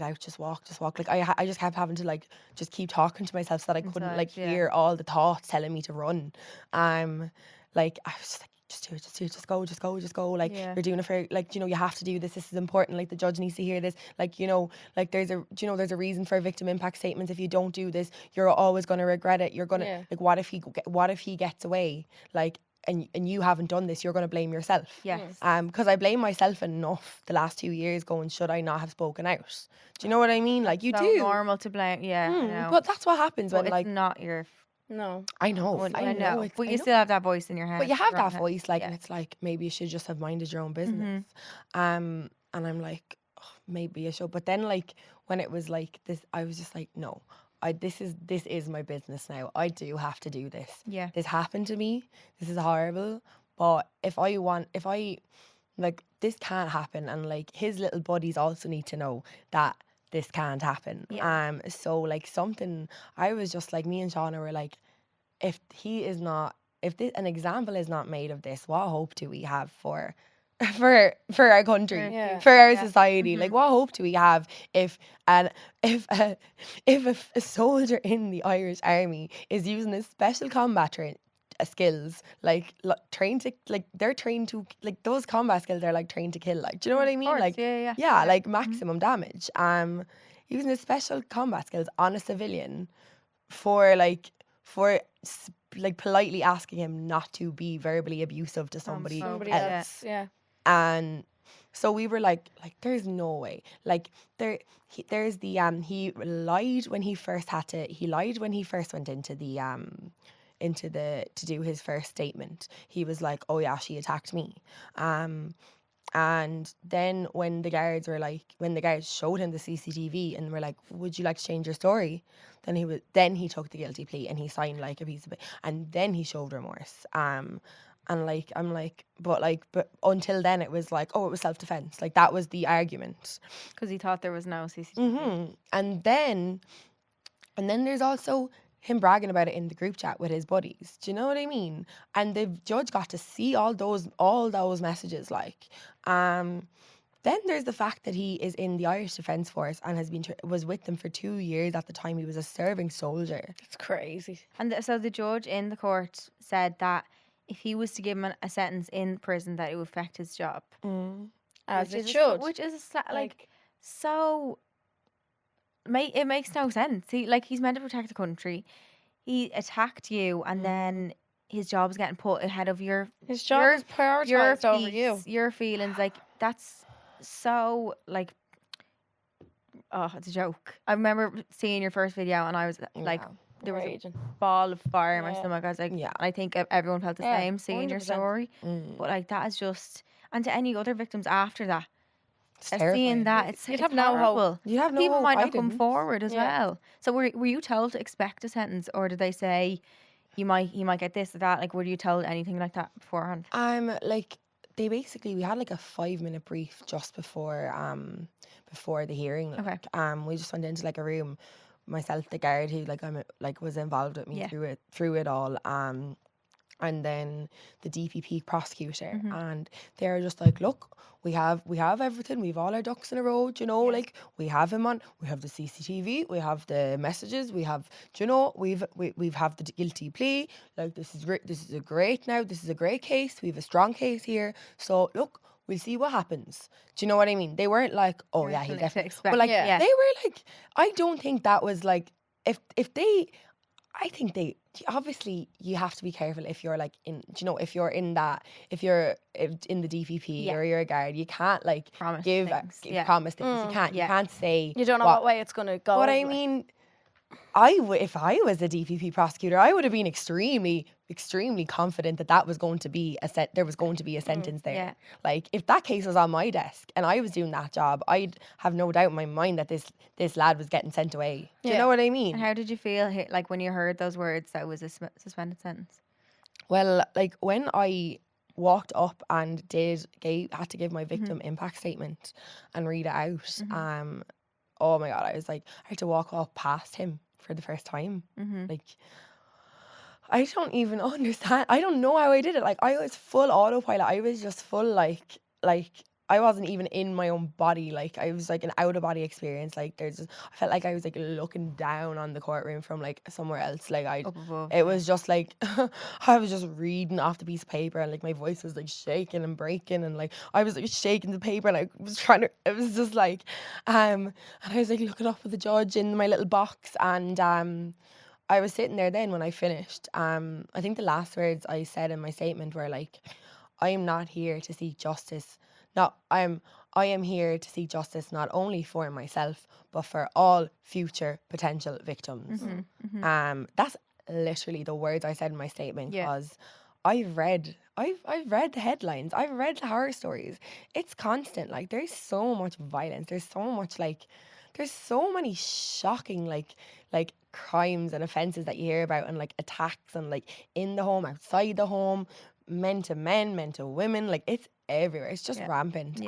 out, just walk. Like, I just kept having to like just keep talking to myself so that I couldn't like hear all the thoughts telling me to run. Like, I was just like, just do it, just go. Like, you're doing it for, like, you know, you have to do this. This is important. Like, the judge needs to hear this. Like, you know, like there's a reason for victim impact statements. If you don't do this, you're always going to regret it. You're going to, like, what if he gets away? Like, and you haven't done this, you're going to blame yourself. Yes. Because I blame myself enough the last 2 years going, should I not have spoken out? Do you know what I mean? Like, you so do. normal to blame. Yeah, I know. But that's what happens when, it's like, not your... No. I know. I know. But you still have that voice in your head. But you have that voice, like, and it's like, maybe you should just have minded your own business. And I'm like, oh, maybe I should. But then, like, when it was like this, I was just like, no, this is my business now. I do have to do this. Yeah. This happened to me. This is horrible. But if like, this can't happen, and like his little buddies also need to know that this can't happen. So like something, I was just like, me and Shauna were like, if an example is not made of this, what hope do we have for our country, for our society? Like, what hope do we have if a soldier in the Irish Army is using his special combat skills, like trained to, like, they're trained to, like, those combat skills are like trained to kill, like, do you know what I mean? Course, like, yeah. like maximum damage. Using his special combat skills on a civilian for politely asking him not to be verbally abusive to somebody else. Yeah. And so we were like there's no way. Like, there's the he lied when he first went into the to do his first statement. He was like, oh yeah, she attacked me. And then when the guards showed him the CCTV and were like, would you like to change your story? Then he took the guilty plea and he signed like a piece of it, and then he showed remorse. And like, I'm like, but until then it was like, oh, it was self-defense. Like, that was the argument. Because he thought there was no CCTV. And then there's also him bragging about it in the group chat with his buddies. Do you know what I mean? And the judge got to see all those messages. Like, then there's the fact that he is in the Irish Defence Force and was with them for 2 years at the time. He was a serving soldier. It's crazy. And so the judge in the court said that if he was to give him a sentence in prison, that it would affect his job. As it should. Which is like so... It makes no sense. He's meant to protect the country. He attacked you, and then his job's getting put ahead of his job is prioritized over you. Your feelings, like, that's so, like, oh, it's a joke. I remember seeing your first video, and I was like, there was a ball of fire in my stomach. I was like, I think everyone felt the same seeing 100%. Your story. But like, that is just, and to any other victims after that, seeing that, you'd have no hope. You have no people hope. might not come forward as well. So were you told to expect a sentence, or did they say he might get this or that? Like, were you told anything like that beforehand? Like, we had like a 5-minute brief just before the hearing. Like, we just went into like a room, myself, the guard who was involved with me through it all. And then the DPP prosecutor, and they're just like, look, we have everything, we've all our ducks in a row, you know, like, we have him on, we have the CCTV, we have the messages, we have, you know, we've have the guilty plea, like, this is a great case, we have a strong case here, so look, we'll see what happens. Do you know what I mean? They weren't like, oh You're yeah, he'll to definitely. expect- But like yeah. they were like, I don't think that was like if they. I think they obviously you have to be careful if you're like in. Do you know if you're in that if you're in the DPP Yeah. or you're a guard, you can't like Promise give things. Yeah. promise things. You can't. Yeah. You can't say. You don't know what way it's going to go. But I like. mean, if I was a DPP prosecutor, I would have been extremely confident that was going to be there was going to be a sentence there. Yeah. Like if that case was on my desk and I was doing that job, I'd have no doubt in my mind that this lad was getting sent away. Do you know what I mean? And how did you feel like when you heard those words that it was a suspended sentence? Well, like when I walked up and had to give my victim impact statement and read it out, oh my God, I was like, I had to walk up past him for the first time. Like, I don't even understand. I don't know how I did it. Like, I was full autopilot. I was just full like I wasn't even in my own body. Like, I was like an out of body experience. Like, I felt like I was like looking down on the courtroom from like somewhere else. Like, Up above. it was just like I was just reading off the piece of paper and like my voice was like shaking and breaking and like I was like shaking the paper and I was trying to. It was just like, and I was like looking up at the judge in my little box and I was sitting there then when I finished. I think the last words I said in my statement were like, I am not here to seek justice. I am here to seek justice not only for myself, but for all future potential victims. That's literally the words I said in my statement because I've read the headlines. I've read the horror stories. It's constant. Like there's so much violence. There's so many shocking like crimes and offences that you hear about and like attacks and like in the home, outside the home, men to men, men to women. Like it's everywhere. It's just rampant.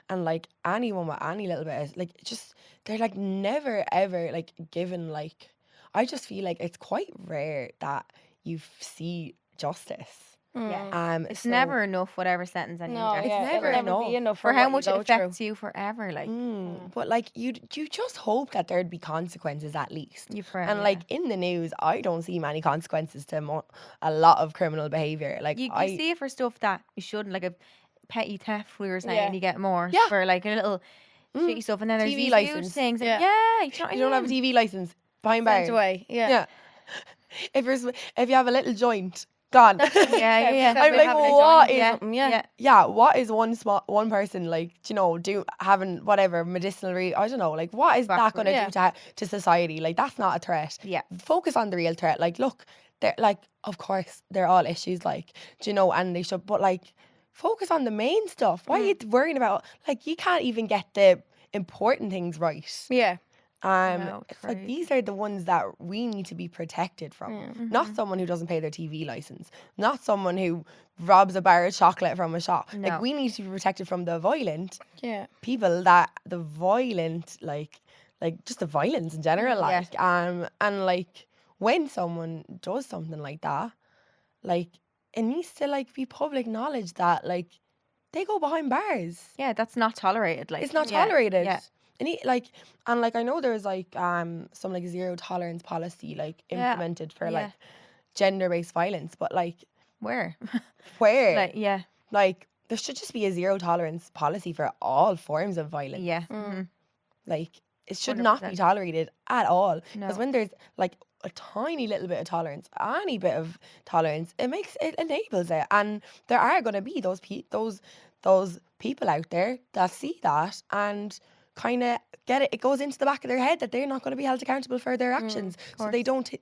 And like anyone with any little bit of, like just they're like never ever like given like I just feel like it's quite rare that you see justice. Yeah. It's never enough whatever sentence anyone No, gets. yeah, never it'll never be enough. enough For how what much you it go through. affects you forever. Like But like you just hope that there'd be consequences at least. you pray. And like in the news, I don't see many consequences to a lot of criminal behaviour. Like you see it for stuff that you shouldn't, like a petty theft we were saying, Yeah. you get more Yeah. for like a little shitty stuff, and then there's TV these huge licence. things. Yeah. Yeah, if you don't have a TV license, behind Sent bars. away. Yeah. Yeah. If you have a little joint, gone. yeah. I'm like, what is Yeah. what is one person like, you know, having whatever medicinal I don't know, like what is that going to do to society? Like that's not a threat. Yeah. Focus on the real threat. Like look, they're like, of course they're all issues, like, do you know, and they should, but like focus on the main stuff. Why are you worrying about, like, you can't even get the important things right. Yeah. No, It's like these are the ones that we need to be protected from. Not someone who doesn't pay their TV license. Not someone who robs a bar of chocolate from a shop. No. Like we need to be protected from the violent Yeah. people, like just the violence in general. Like and like when someone does something like that, like it needs to like be public knowledge that like they go behind bars. Yeah, that's not tolerated. Like It's not tolerated. Yeah. And I know there's like some like zero tolerance policy like implemented for like gender based violence, but like Where? where? Like, There should just be a zero tolerance policy for all forms of violence. yeah. Like it should not be 100%. tolerated at all. No. Because when there's like a tiny little bit of tolerance, any bit of tolerance, it enables it. And there are going to be those people out there that see that and kind of get it. It goes into the back of their head that they're not going to be held accountable for their actions. So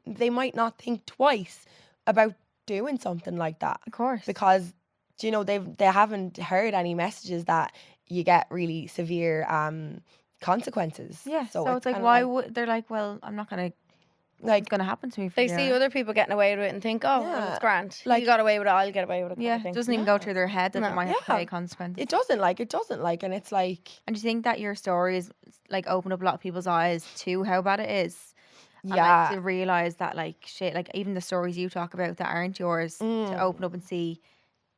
they might not think twice about doing something like that. Of course. Because, you know, they haven't heard any messages that you get really severe consequences. Yeah. So it's like, kinda why would they're like, well, I'm not gonna like it's gonna happen to me. For They you. see other people getting away with it and think, oh, well, Yeah. it's grand. Like- you got away with it, I'll get away with it. kind Yeah, of thing. it doesn't even go through their head that they No. might have to Yeah. pay consequences. it doesn't like, and it's like, And do you think that your stories like open up a lot of people's eyes to how bad it is? And, yeah. like, to realise that like shit, like even the stories you talk about that aren't yours, to open up and see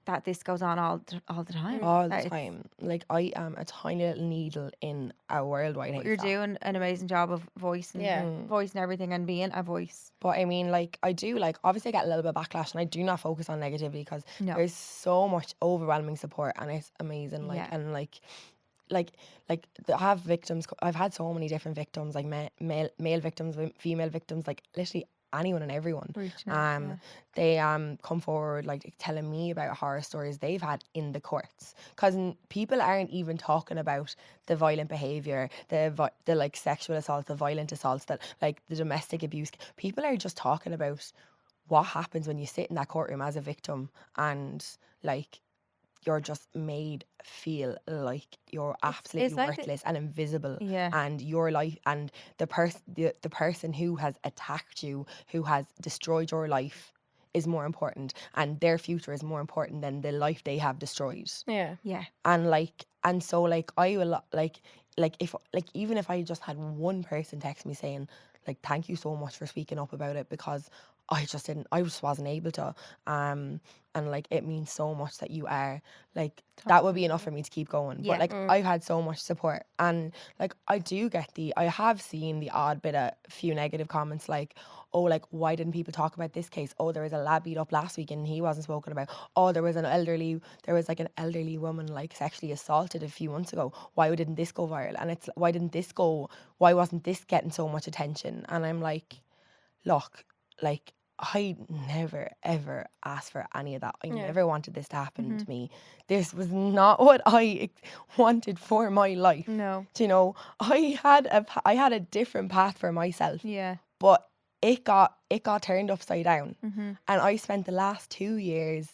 that this goes on all the time. All That the it's- time. Like, I am a tiny little needle in a worldwide But you're haystack. doing an amazing job of voicing everything and being a voice. But I mean, like, I do, like, obviously I get a little bit of backlash, and I do not focus on negativity because No. there's so much overwhelming support, and it's amazing. Like, Yeah. and I have victims. I've had so many different victims, like male victims, female victims, like literally anyone and everyone. Reaching out, They come forward like telling me about horror stories they've had in the courts, because people aren't even talking about the violent behavior, the like sexual assaults, the violent assaults, that like the domestic abuse. People are just talking about what happens when you sit in that courtroom as a victim, and like you're just made feel like you're absolutely like worthless and invisible. Yeah. And your life, and the person who has attacked you, who has destroyed your life, is more important, and their future is more important than the life they have destroyed. Yeah. Yeah. And so like I will like if like even if I just had one person text me saying like thank you so much for speaking up about it, because I just wasn't able to, and like it means so much that you are, like that would be enough for me to keep going. Yeah. But like I've had so much support, and like I have seen the odd bit of few negative comments, like, oh, like why didn't people talk about this case? Oh, there was a lad beat up last week and he wasn't spoken about. Oh, there was an elderly woman like sexually assaulted a few months ago. Why didn't this go viral? And it's why wasn't this getting so much attention? And I'm like, look, like I never ever asked for any of that. I never wanted this to happen to me. This was not what I wanted for my life. No. Do you know, I had a different path for myself. Yeah. But it got turned upside down. Mm-hmm. And I spent the last 2 years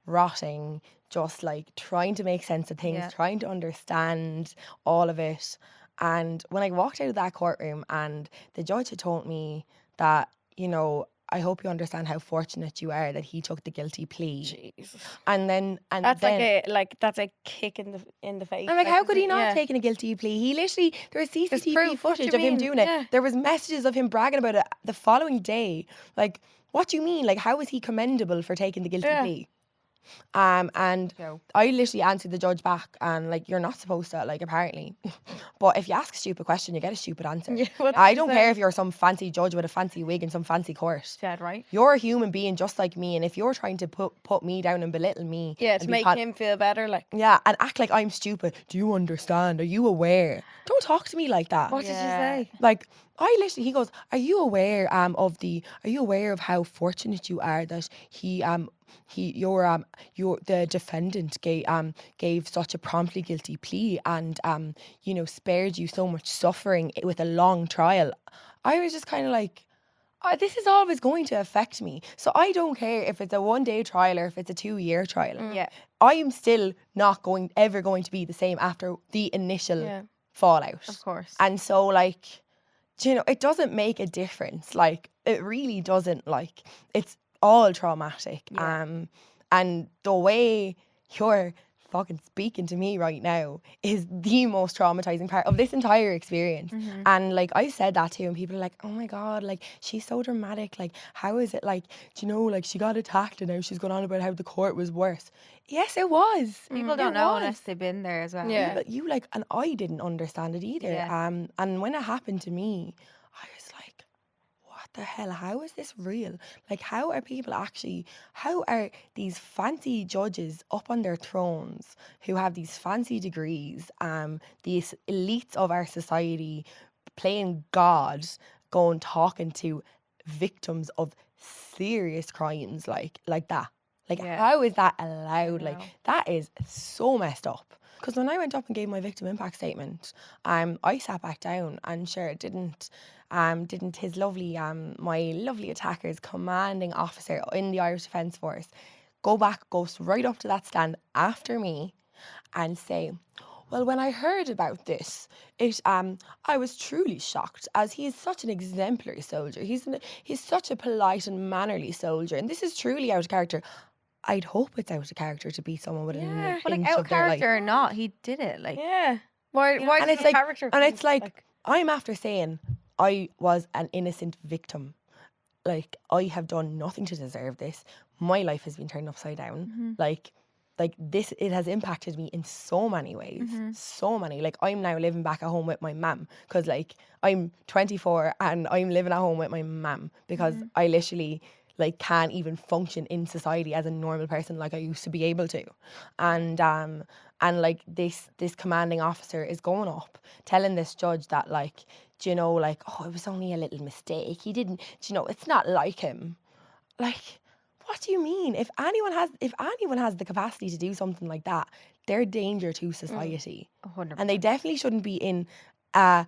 rotting, just like trying to make sense of things, trying to understand all of it. And when I walked out of that courtroom and the judge had told me that, you know, I hope you understand how fortunate you are that he took the guilty plea. Jesus. And That's then, that's a kick in the face. I'm like, how could he not taking a guilty plea? He literally, there was CCTV proof. What do footage you of him mean? doing Yeah. it. There was messages of him bragging about it the following day. Like, what do you mean? Like, how is he commendable for taking the guilty plea? And I literally answered the judge back, and like, you're not supposed to, like, apparently. But if you ask a stupid question, you get a stupid answer. Yeah, what I did you don't say? care if you're some fancy judge with a fancy wig in some fancy court. Dead right. You're a human being just like me, and if you're trying to put me down and belittle me, Yeah, and to be make him feel better, like. yeah, and act like I'm stupid. Do you understand? Are you aware? Don't talk to me like that. What did you say? Like, he goes, are you aware of how fortunate you are that the defendant gave such a promptly guilty plea and you know, spared you so much suffering with a long trial? I was just kind of like, this is always going to affect me. So I don't care if it's a 1-day trial or if it's a 2-year trial. Yeah. I am still not ever going to be the same after the initial fallout. Of course. And so, like, you know, it doesn't make a difference. Like, it really doesn't. Like, it's all traumatic. Yeah. And the way you're fucking speaking to me right now is the most traumatizing part of this entire experience. And like, I said that too, and people are like, oh my god, like, she's so dramatic, like, how is it, like, do you know, like, she got attacked and now she's going on about how the court was worse. Yes, it was. People don't know unless they've been there as well. Yeah. You like, and I didn't understand it either. Yeah. And when it happened to me, I was like, what the hell? How is this real? Like, how are these fancy judges up on their thrones who have these fancy degrees, these elites of our society playing God, talking to victims of serious crimes like that? Like, how is that allowed? Like, that is so messed up. Because when I went up and gave my victim impact statement, I sat back down, and sure, didn't his lovely, my lovely attacker's commanding officer in the Irish Defence Force go right up to that stand after me and say, well, when I heard about this, I was truly shocked, as he is such an exemplary soldier. He's such a polite and mannerly soldier, and this is truly out of character. I'd hope it's out of character to be someone with an But like, inch out of of their life. character or not, he did it. Like, Yeah. Why And does it's the like, character and think, it's like, I'm after saying I was an innocent victim. Like, I have done nothing to deserve this. My life has been turned upside down. Like, like this, it has impacted me in so many ways, so many. Like I'm now living back at home with my mum because like I'm 24 and I'm living at home with my mum because I literally like can't even function in society as a normal person like I used to be able to. And like this commanding officer is going up telling this judge that like, do you know, like, oh, it was only a little mistake. He didn't, do you know, it's not like him. Like, what do you mean? If anyone has the capacity to do something like that, they're a danger to society. 100%. And they definitely shouldn't be in a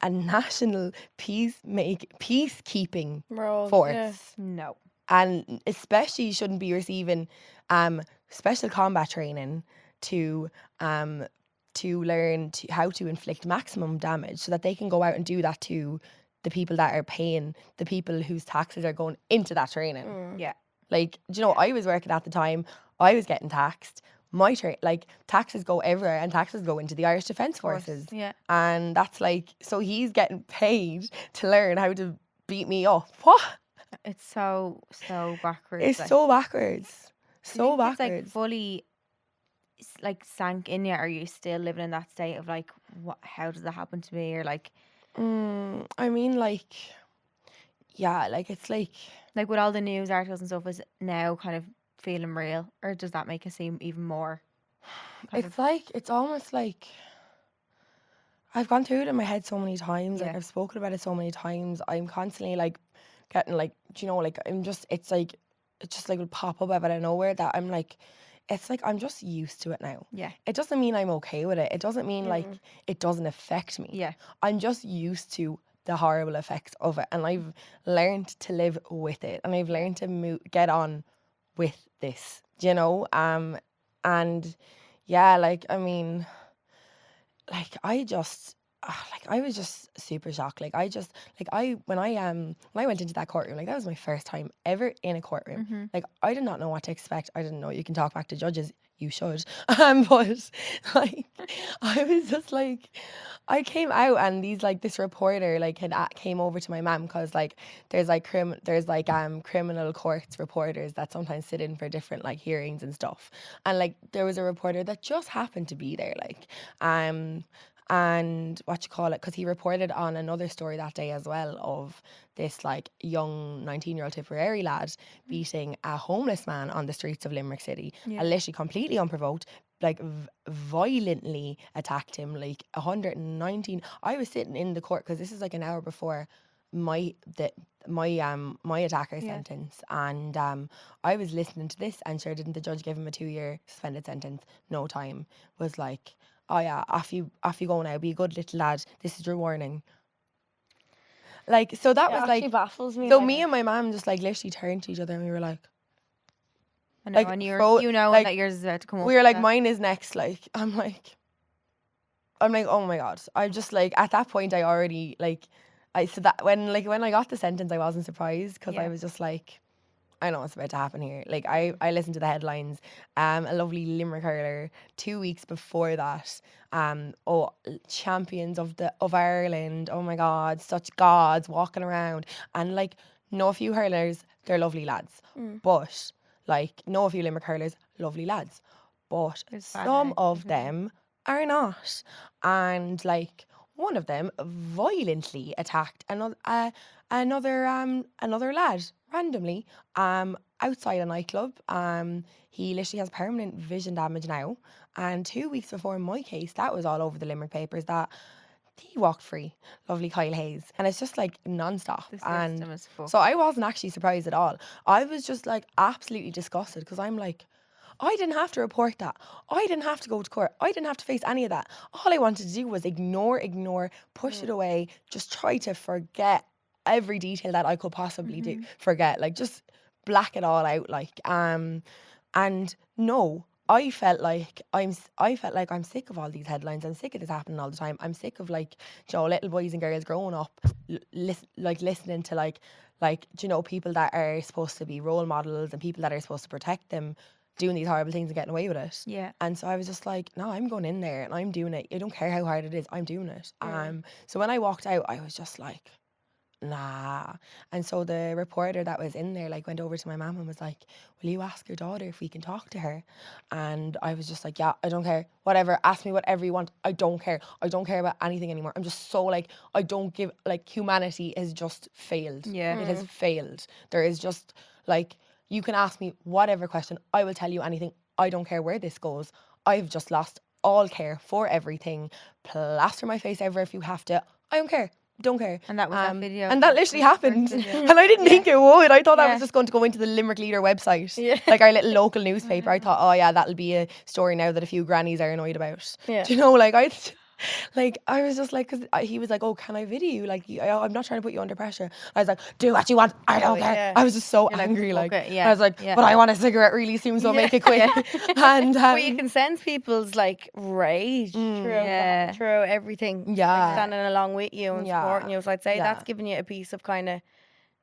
national peacekeeping force. Yeah. No. And especially shouldn't be receiving special combat training to learn how to inflict maximum damage so that they can go out and do that to the people that are paying, the people whose taxes are going into that training. Yeah. Like, do you know, I was working at the time, I was getting taxed. My like taxes go everywhere and taxes go into the Irish Defence Forces. Yeah. And that's like, so he's getting paid to learn how to beat me up. What? It's so backwards. It's like. so backwards. Do you So think backwards. It's like fully like sank in you, or are you still living in that state of like, what? How does that happen to me? Or like, I mean, like, yeah, like it's like with all the news articles and stuff, is now kind of feeling real, or does that make it seem even more? It's almost like I've gone through it in my head so many times. Like Yeah. I've spoken about it so many times. I'm constantly like getting like, do you know, like I'm just, it's like, it just like will pop up out of nowhere that I'm like, it's like I'm just used to it now. Yeah. It doesn't mean I'm okay with it. It doesn't mean like it doesn't affect me. Yeah. I'm just used to the horrible effects of it, and I've learned to live with it, and I've learned to get on with this, you know. And yeah, like I mean, like I just. Like I was just super shocked. Like I just when I went into that courtroom, like that was my first time ever in a courtroom. Like I did not know what to expect. I didn't know you can talk back to judges. You should. But like I was just like, I came out and this reporter like came over to my mum because like there's criminal courts reporters that sometimes sit in for different like hearings and stuff. And like there was a reporter that just happened to be there, like and because he reported on another story that day as well of this like young 19-year-old Tipperary lad beating a homeless man on the streets of Limerick City, and literally completely unprovoked, like violently attacked him, like 119. I was sitting in the court because this is like an hour before my attacker's sentence, and I was listening to this, and sure didn't the judge give him a 2-year suspended sentence? No time. Was like, oh yeah, off you go now, be a good little lad, this is your warning. Like, so that was like, baffles me. so like, me and my mum just like literally turned to each other and we were like, I know, like, and like, that yours is about to come up. we were like, mine is next. Like, I'm like, oh my God. I just like, at that point I already like, when I got the sentence I wasn't surprised because I was just like, I know what's about to happen here. Like I listened to the headlines. A lovely Limerick hurler 2 weeks before that. Champions of Ireland. Oh my God, such gods walking around. And like, know a few hurlers, they're lovely lads. But like, know a few Limerick hurlers, lovely lads. But some of them are not. And like, one of them violently attacked another lad randomly outside a nightclub. He literally has permanent vision damage now. And 2 weeks before my case, that was all over the Limerick papers that he walked free. Lovely Kyle Hayes. And it's just like non-stop. And so I wasn't actually surprised at all. I was just like absolutely disgusted because I'm like, I didn't have to report that. I didn't have to go to court. I didn't have to face any of that. All I wanted to do was ignore, push it away, just try to forget every detail that I could possibly forget, like just black it all out, like and no, I felt like I'm sick of all these headlines. I'm sick of this happening all the time. I'm sick of like, you know, little boys and girls growing up listening to like you know, people that are supposed to be role models and people that are supposed to protect them doing these horrible things and getting away with it. Yeah. And so I was just like, no, I'm going in there and I'm doing it. I don't care how hard it is, I'm doing it. So when I walked out, I was just like, nah. And so the reporter that was in there like went over to my mum and was like, will you ask your daughter if we can talk to her? And I was just like, yeah, I don't care, whatever, ask me whatever you want, I don't care about anything anymore. I'm just so like, I don't give, like, humanity has just failed. It has failed. There is just like, you can ask me whatever question, I will tell you anything. I don't care where this goes. I've just lost all care for everything. Plaster my face over if you have to. I don't care. Don't care. And that was that video. And that literally happened. And I didn't think it would. I thought I was just going to go into the Limerick Leader website. Like our little local newspaper. I thought, oh yeah, that'll be a story now that a few grannies are annoyed about. Do you know, like I was just like, because he was like, oh, can I video you? Like, I'm not trying to put you under pressure. I was like, do what you want. I don't care. I was just so angry. Like, I was like, but I want a cigarette really soon, so make it quick. And but you can sense people's like rage through everything. Like, standing along with you and supporting you. So I'd say that's giving you a piece of kind of,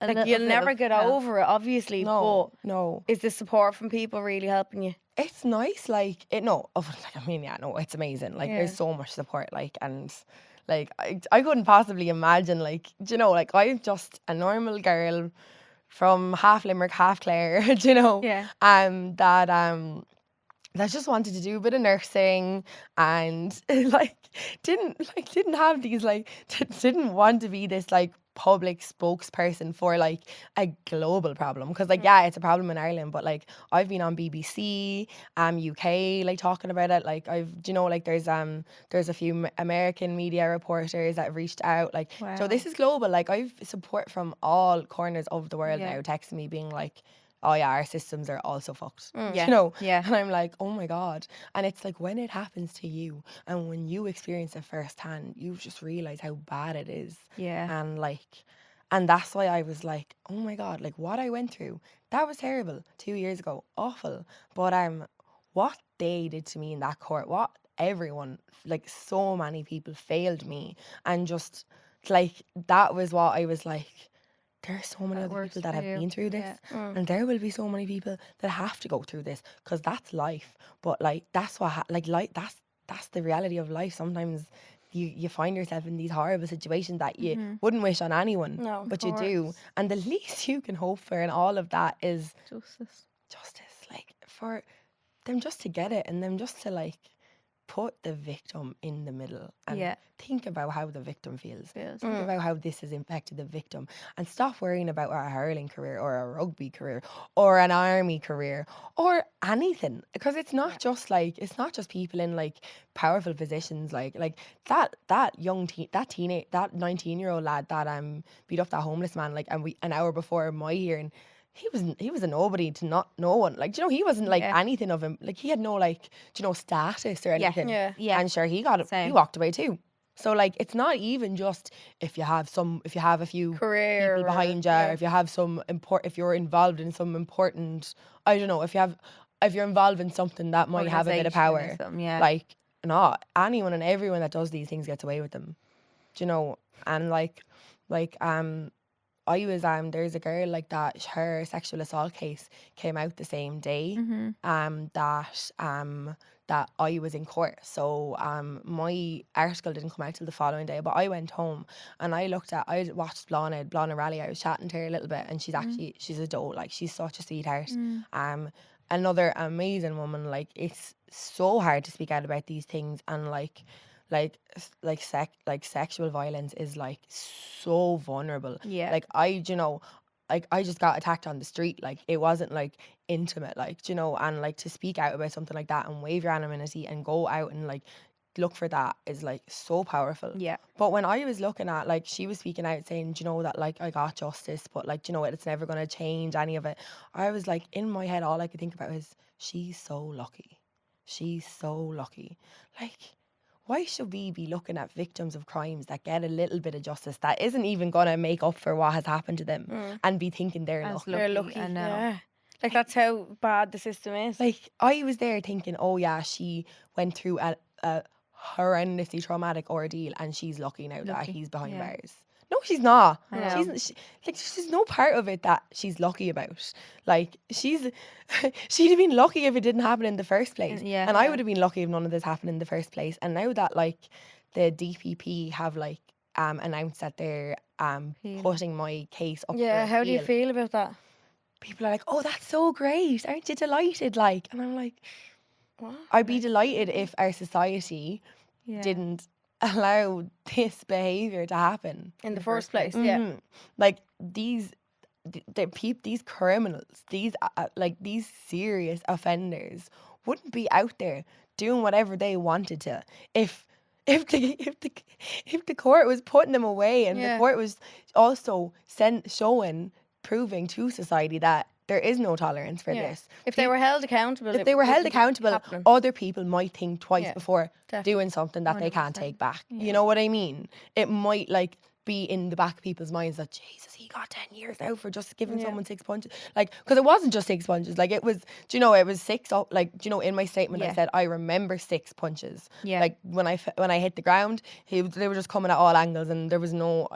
like, you'll never get over it, obviously. But is the support from people really helping you? It's nice, like, it's amazing. Like, there's so much support, like, and like, I couldn't possibly imagine, like, do you know, like, I'm just a normal girl from half Limerick, half Clare, do you know, that just wanted to do a bit of nursing and didn't have these, like, didn't want to be this, like, public spokesperson for, like, a global problem, because, like, it's a problem in Ireland, but, like, I've been on BBC, UK, like, talking about it. Like, like, there's a few American media reporters that have reached out, like, so this is global. Like, I've support from all corners of the world now texting me being like, oh yeah, our systems are also fucked. You know? And I'm like, oh my God. And it's like, when it happens to you and when you experience it firsthand, you just realise how bad it is. And like, and that's why I was like, oh my God, like, what I went through, that was terrible 2 years ago. Awful. But what they did to me in that court, what everyone, like, so many people failed me. And just like, that was what I was like, there are so many other people that have been through this, and there will be so many people that have to go through this, because that's life. But like, that's what that's the reality of life. Sometimes you find yourself in these horrible situations that you wouldn't wish on anyone, but you do. And the least you can hope for in all of that is justice, like, for them just to get it, and them just to, like, put the victim in the middle and think about how the victim feels. Think about how this has impacted the victim, and stop worrying about a hurling career or a rugby career or an army career or anything, because it's not just like, it's not just people in, like, powerful positions, like that young that 19-year-old lad that beat up that homeless man, like, and an hour before my hearing, he was a nobody to no one. Like, do you know, he wasn't like anything of him. Like, he had no, like, do you know, status or anything. And sure, he got it. He walked away too. So, like, it's not even just if you have a few career people behind you, or if you have if you're involved in some important, I don't know, if you're involved in something that might have a bit of power. Like, no, anyone and everyone that does these things gets away with them. Do you know? And I was there's a girl like that, her sexual assault case came out the same day that I was in court. So my article didn't come out till the following day, but I went home and I watched Blana Rally. I was chatting to her a little bit, and she's a doe, like, she's such a sweetheart. Another amazing woman. Like, it's so hard to speak out about these things, and sexual violence is, like, so vulnerable. Like, I just got attacked on the street. Like, it wasn't, like, intimate, like, you know, and, like, to speak out about something like that and wave your anonymity and go out and, like, look for that is, like, so powerful. But when I was looking at, like, she was speaking out saying, you know, that, like, I got justice, but, like, you know what, it's never going to change any of it. I was like, in my head, all I could think about is, she's so lucky. She's so lucky. Like, why should we be looking at victims of crimes that get a little bit of justice that isn't even going to make up for what has happened to them, and be thinking they're lucky? They're lucky. I know. Like, that's how bad the system is. Like, I was there thinking, oh yeah, she went through a horrendously traumatic ordeal, and she's lucky now that he's behind bars. No, she's not. She's no part of it that she's lucky about. Like, she'd have been lucky if it didn't happen in the first place. And I would have been lucky if none of this happened in the first place. And now that, like, the DPP have, like, announced that they're putting my case up. Yeah, how do you feel about that? People are like, oh, that's so great, aren't you delighted? Like, and I'm like, what? I'd be delighted if our society didn't allow this behaviour to happen in the first place. Like these criminals, these serious offenders wouldn't be out there doing whatever they wanted to if the court was putting them away, and the court was also proving to society that there is no tolerance for this. If they were held accountable, other people might think twice before doing something that 100%. They can't take back. You know what I mean? It might like be in the back of people's minds that Jesus, he got 10 years out for just giving someone 6 punches. Like, because it wasn't just 6 punches. Like, it was, it was 6. Like, in my statement, I said I remember 6 punches. Yeah. Like when I hit the ground, they were just coming at all angles, and there was no.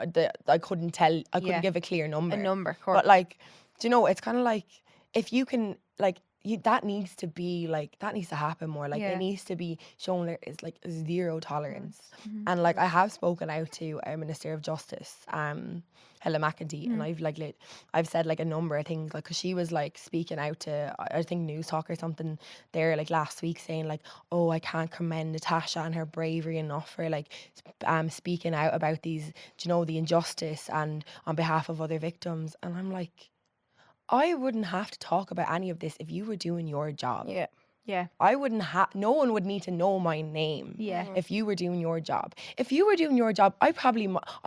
I couldn't tell. I couldn't give a clear number. A number, of course. But like, it's kind of like if you can like. That needs to be like, that needs to happen more. Like it needs to be shown there is like zero tolerance. And like I have spoken out to our Minister of Justice, Helen McEntee, and I've said like a number of things, like, because she was like speaking out to, I think, News Talk or something there like last week, saying like, oh, I can't commend Natasha and her bravery enough for like speaking out about these, the injustice and on behalf of other victims. And I'm like, I wouldn't have to talk about any of this if you were doing your job. Yeah. Yeah. I wouldn't no one would need to know my name. Yeah. If you were doing your job. If you were doing your job, I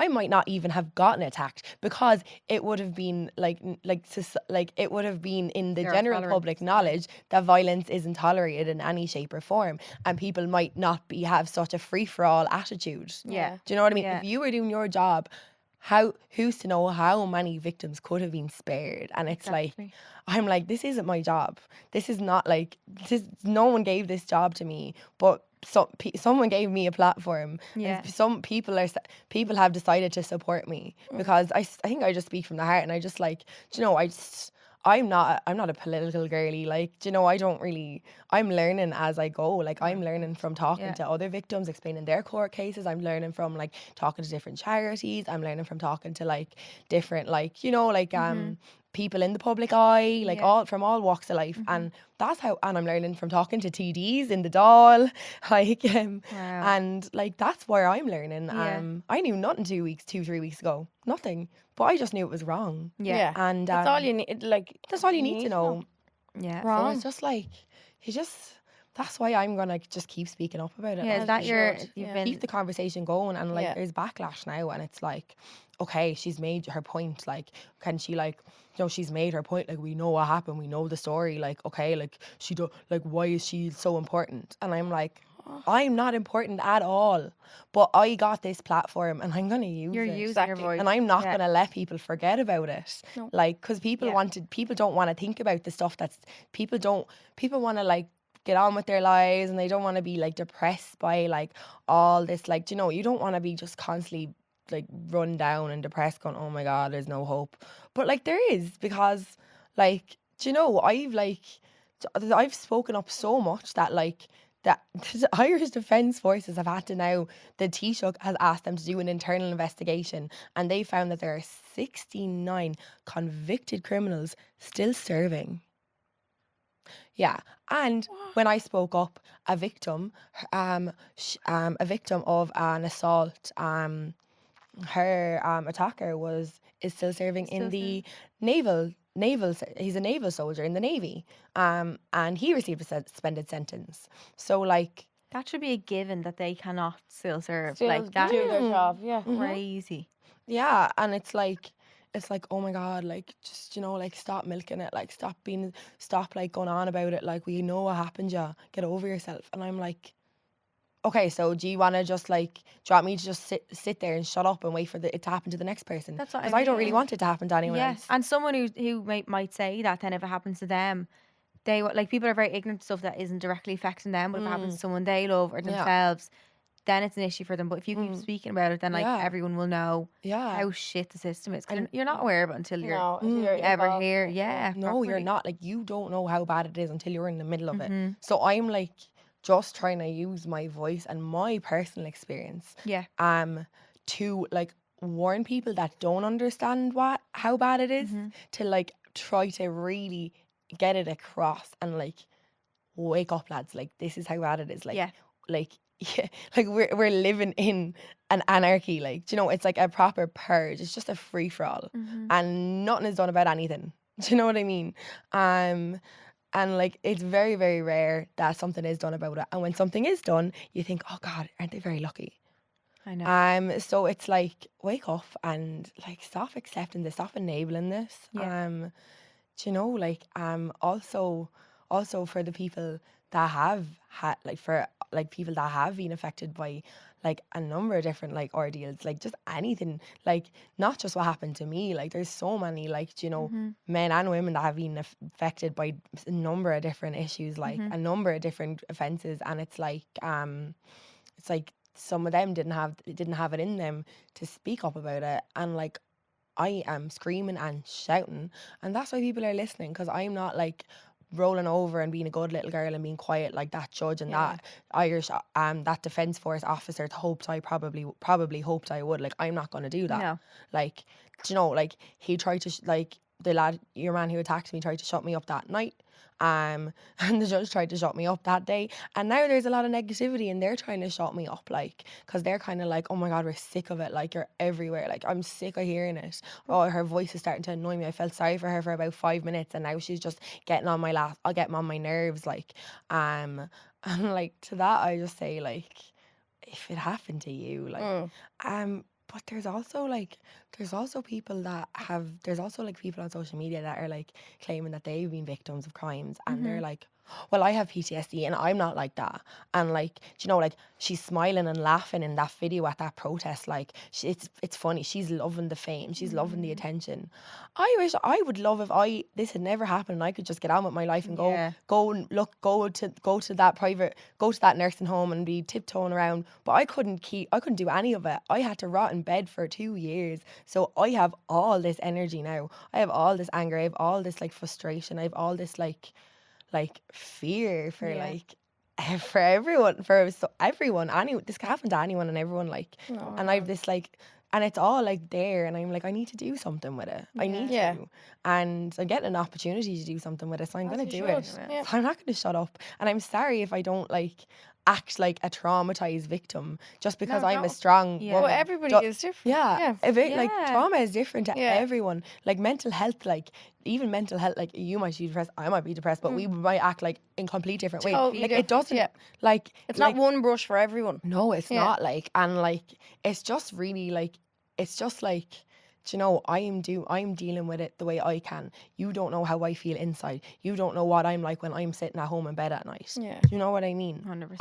might not even have gotten attacked, because it would have been it would have been in the general public knowledge that violence isn't tolerated in any shape or form, and people might not have such a free for all attitude. Yeah. Do you know what I mean? Yeah. If you were doing your job, who's to know how many victims could have been spared? And it's like, I'm like, this isn't my job. This is not like, no one gave this job to me, but someone gave me a platform. Yeah. Some people have decided to support me, because I think I just speak from the heart, and I just like, I'm not a political girly. Like, I'm learning as I go. Like, I'm learning from talking to other victims, explaining their court cases. I'm learning from like talking to different charities. I'm learning from talking to like different people in the public eye, like from all walks of life. And that's how, and I'm learning from talking to TDs in the Dáil, and like, that's where I'm learning. I knew nothing 2-3 weeks ago, nothing, but I just knew it was wrong. Yeah. And that's all you need, like, that's all you need to know. Yeah. Wrong. So it's just like, that's why I'm gonna just keep speaking up about it. Yeah, is that keep the conversation going, and like there's backlash now, and it's like, okay, she's made her point. Like, can she like, she's made her point. Like, we know what happened, we know the story. Like, okay, like why is she so important? And I'm like, I'm not important at all, but I got this platform and I'm gonna use it. You're using your voice, and I'm not gonna let people forget about it. No. Like, because people don't want to think about the stuff that's people want to like get on with their lives, and they don't want to be like depressed by like all this, like, you don't want to be just constantly like run down and depressed, going, oh my god, there's no hope. But like, there is, because like, I've spoken up so much that like that the Irish Defence Forces have had to now, the Taoiseach has asked them to do an internal investigation, and they found that there are 69 convicted criminals still serving. Yeah, and when I spoke up, a victim of an assault, her attacker is still serving in the naval. He's a naval soldier in the Navy, and he received a suspended sentence. So like, that should be a given that they cannot still serve. Like, that do their job. Yeah, crazy. Yeah, and it's like, oh my god, like, just like, stop milking it, like, stop like going on about it, like, we know what happened, get over yourself. And I'm like, okay, so do you want to just like, do you want me to just sit there and shut up and wait for it to happen to the next person? That's what because I don't really want it to happen to anyone else. And someone who might say that, then if it happens to them, they like, people are very ignorant to stuff that isn't directly affecting them, but if it happens to someone they love or themselves, then it's an issue for them. But if you keep speaking about it, then like everyone will know how shit the system is. Because you're not aware of it until you're ever here. Yeah. No, properly. You're not. Like, you don't know how bad it is until you're in the middle of it. So I'm like, just trying to use my voice and my personal experience to like warn people that don't understand how bad it is to like try to really get it across and like wake up, lads, like this is how bad it is. Like like like we're living in an anarchy, like, do you know, it's like a proper purge. It's just a free for all and nothing is done about anything. Do you know what I mean? And like it's very, very rare that something is done about it, and when something is done you think, oh God, aren't they very lucky? I know. So it's like, wake up and like stop accepting this, stop enabling this. Do you know, like also for the people that have had, like, for like people that have been affected by like a number of different like ordeals, like just anything, like not just what happened to me, like there's so many, like, do you know, men and women that have been affected by a number of different issues, like a number of different offences, and it's like some of them didn't have it in them to speak up about it, and like I am screaming and shouting, and that's why people are listening, because I'm not like rolling over and being a good little girl and being quiet like that judge and that Irish that Defence Force officer hoped I probably hoped I would. Like, I'm not going to do that. No. Like, do you know, like he tried to like the lad, your man who attacked me, tried to shut me up that night. And the judge tried to shut me up that day, and now there's a lot of negativity and they're trying to shut me up, like, because they're kind of like, oh my God, we're sick of it, like you're everywhere, like I'm sick of hearing it. Oh, her voice is starting to annoy me. I felt sorry for her for about 5 minutes and now she's just getting on I'll get on my nerves, like, and like to that I just say, like, if it happened to you, like but there's also people that have, there's also like people on social media that are like claiming that they've been victims of crimes, and they're like, well, I have PTSD and I'm not like that. And like, do you know, like she's smiling and laughing in that video at that protest, like it's funny, she's loving the fame, she's loving the attention. I would love if this had never happened and I could just get on with my life and go to that nursing home and be tiptoeing around, but I couldn't do any of it. I had to rot in bed for 2 years. So I have all this energy now, I have all this anger, I have all this like frustration, I have all this like fear for like for everyone, this can happen to anyone and everyone, like, and I have this like, and it's all like there, and I'm like, I need to do something with it. I need to, and I'm getting an opportunity to do something with it, so I'm going to do it. So I'm not going to shut up, and I'm sorry if I don't like act like a traumatized victim just because I'm a strong woman. Well, everybody is different. Like trauma is different to everyone. Like mental health, like even mental health, like you might be depressed, I might be depressed, but we might act like in complete different ways. Like it doesn't like it's not one brush for everyone. No, it's not, like, and like it's just really like, it's just like, do you know, I'm dealing with it the way I can. You don't know how I feel inside. You don't know what I'm like when I'm sitting at home in bed at night. Yeah. Do you know what I mean? 100%.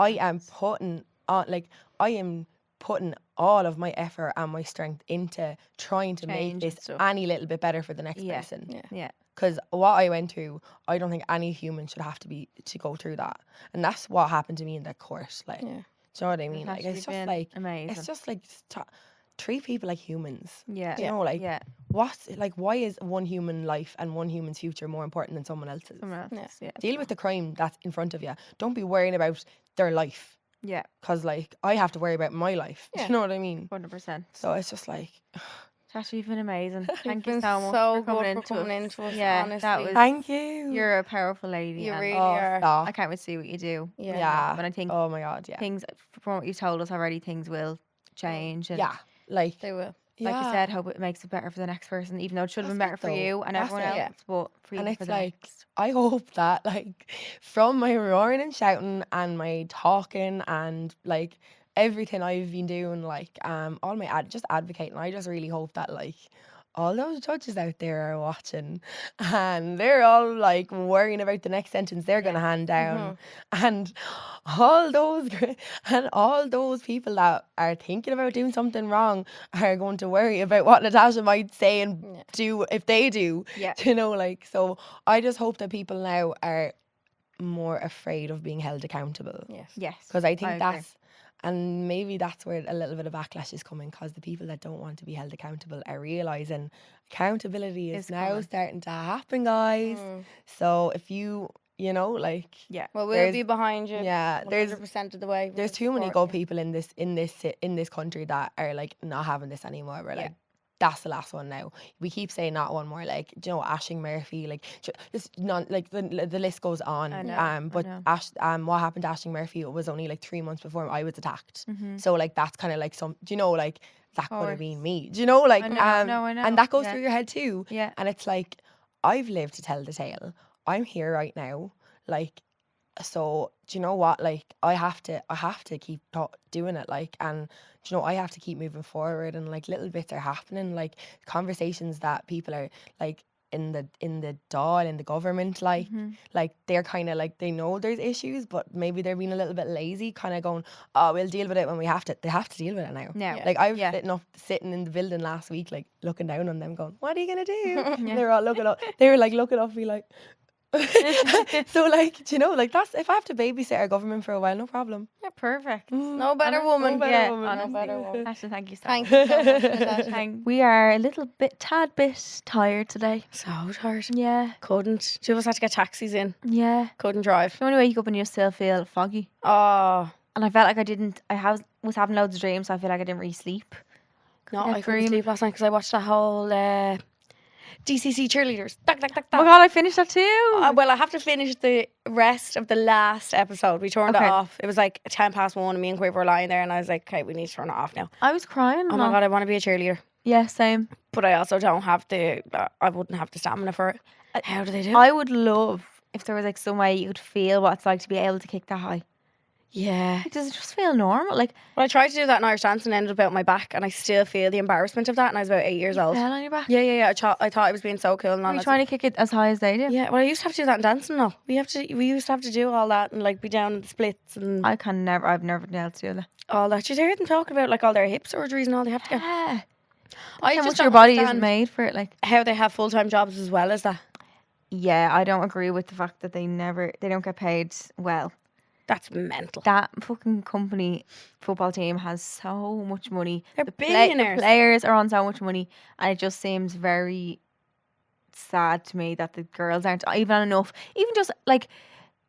I am putting all of my effort and my strength into trying to make this any little bit better for the next person. Yeah. Because what I went through, I don't think any human should have to go through that. And that's what happened to me in that course. Like, do you know what I mean? Like, it's just like amazing. It's just like treat people like humans. Yeah. Do you know, like, why is one human life and one human's future more important than someone else's? Deal with the crime that's in front of you. Don't be worrying about their life. Yeah. Because, like, I have to worry about my life. Do you know what I mean? 100%. So it's just like... Tasha, you've been amazing. Thank you so much for coming into us. Yeah, honestly. that was. Thank you. You're a powerful lady. You really are. I can't wait to see what you do. Yeah. But I think. Oh my God. Yeah. Things, from what you've told us already, things will change. And like they will. Like you said, hope it makes it better for the next person, even though it should have been better for you and everyone else. But for you, and it's like, next. I hope that, like, from my roaring and shouting and my talking and like everything I've been doing, like all my just advocating, I just really hope that, like, all those judges out there are watching and they're all like worrying about the next sentence they're going to hand down, and all those people that are thinking about doing something wrong are going to worry about what Natasha might say and do if they do. You know, like, so I just hope that people now are more afraid of being held accountable. Yes, because I think and maybe that's where a little bit of backlash is coming, because the people that don't want to be held accountable are realising accountability is now starting to happen, guys. So if you you know, like Well, we'll be behind you. Yeah, there's 100% of the way. There's too many good people in this country that are like not having this anymore. We're like, that's the last one now. We keep saying not one more. Like, do you know, Aisling Murphy, like just not like the list goes on. But what happened to Aisling Murphy? It was only like 3 months before I was attacked. So like that's kind of like do you know, like that could have been me. Do you know, like I know. and that goes through your head too. Yeah. And it's like, I've lived to tell the tale. I'm here right now. Like, so do you know what? Like, I have to keep doing it. Like, and do you know, I have to keep moving forward. And like little bits are happening. Like conversations that people are like in the Dáil, in the government, like they're kind of like, they know there's issues, but maybe they're being a little bit lazy, kind of going, oh, we'll deal with it when we have to. They have to deal with it now. Like I was sitting in the building last week, like looking down on them, going, what are you gonna do? They were all looking up. They were like looking up, be like. So like, do you know, like that's, if I have to babysit our government for a while, no problem. Yeah, perfect. No better woman. Honestly. No better woman. Natasha, thank you so Thank much. you so much, Natasha. We are a tad bit tired today. So tired. Yeah. Couldn't. Two of us had to get taxis in. Yeah. Couldn't drive. The only way you wake up and you still feel foggy. Oh. And I felt like was having loads of dreams, so I feel like I didn't really sleep. No, I couldn't sleep last night because I watched that whole DCC cheerleaders. Oh my god, I finished that too. Well, I have to finish the rest of the last episode. We turned it off. It was like 1:10 and me and Quiver were lying there and I was like, okay, we need to turn it off now. I was crying. Oh my god, I want to be a cheerleader. Yeah, same. But I also don't have I wouldn't have the stamina for it. How do they do it? I would love if there was like some way you could feel what it's like to be able to kick that high. Yeah. Like, does it just feel normal? Like, well, I tried to do that in Irish dance and ended up out my back, and I still feel the embarrassment of that. And I was about 8 years old. Fell on your back? Yeah. I thought I was being so cool. And Are you trying to kick it as high as they do? Yeah. Well, I used to have to do that in dancing. No, we used to have to do all that and like be down in the splits and. I've never been able to do that. All that. You hear them talking about like all their hip surgeries and all they have to get. Yeah. I How just much don't your body understand is made for it, like how they have full-time jobs as well as that. Yeah, I don't agree with the fact that they don't get paid well. That's mental. That fucking company football team has so much money. They're billionaires. The players are on so much money, and it just seems very sad to me that the girls aren't even enough. Even just like,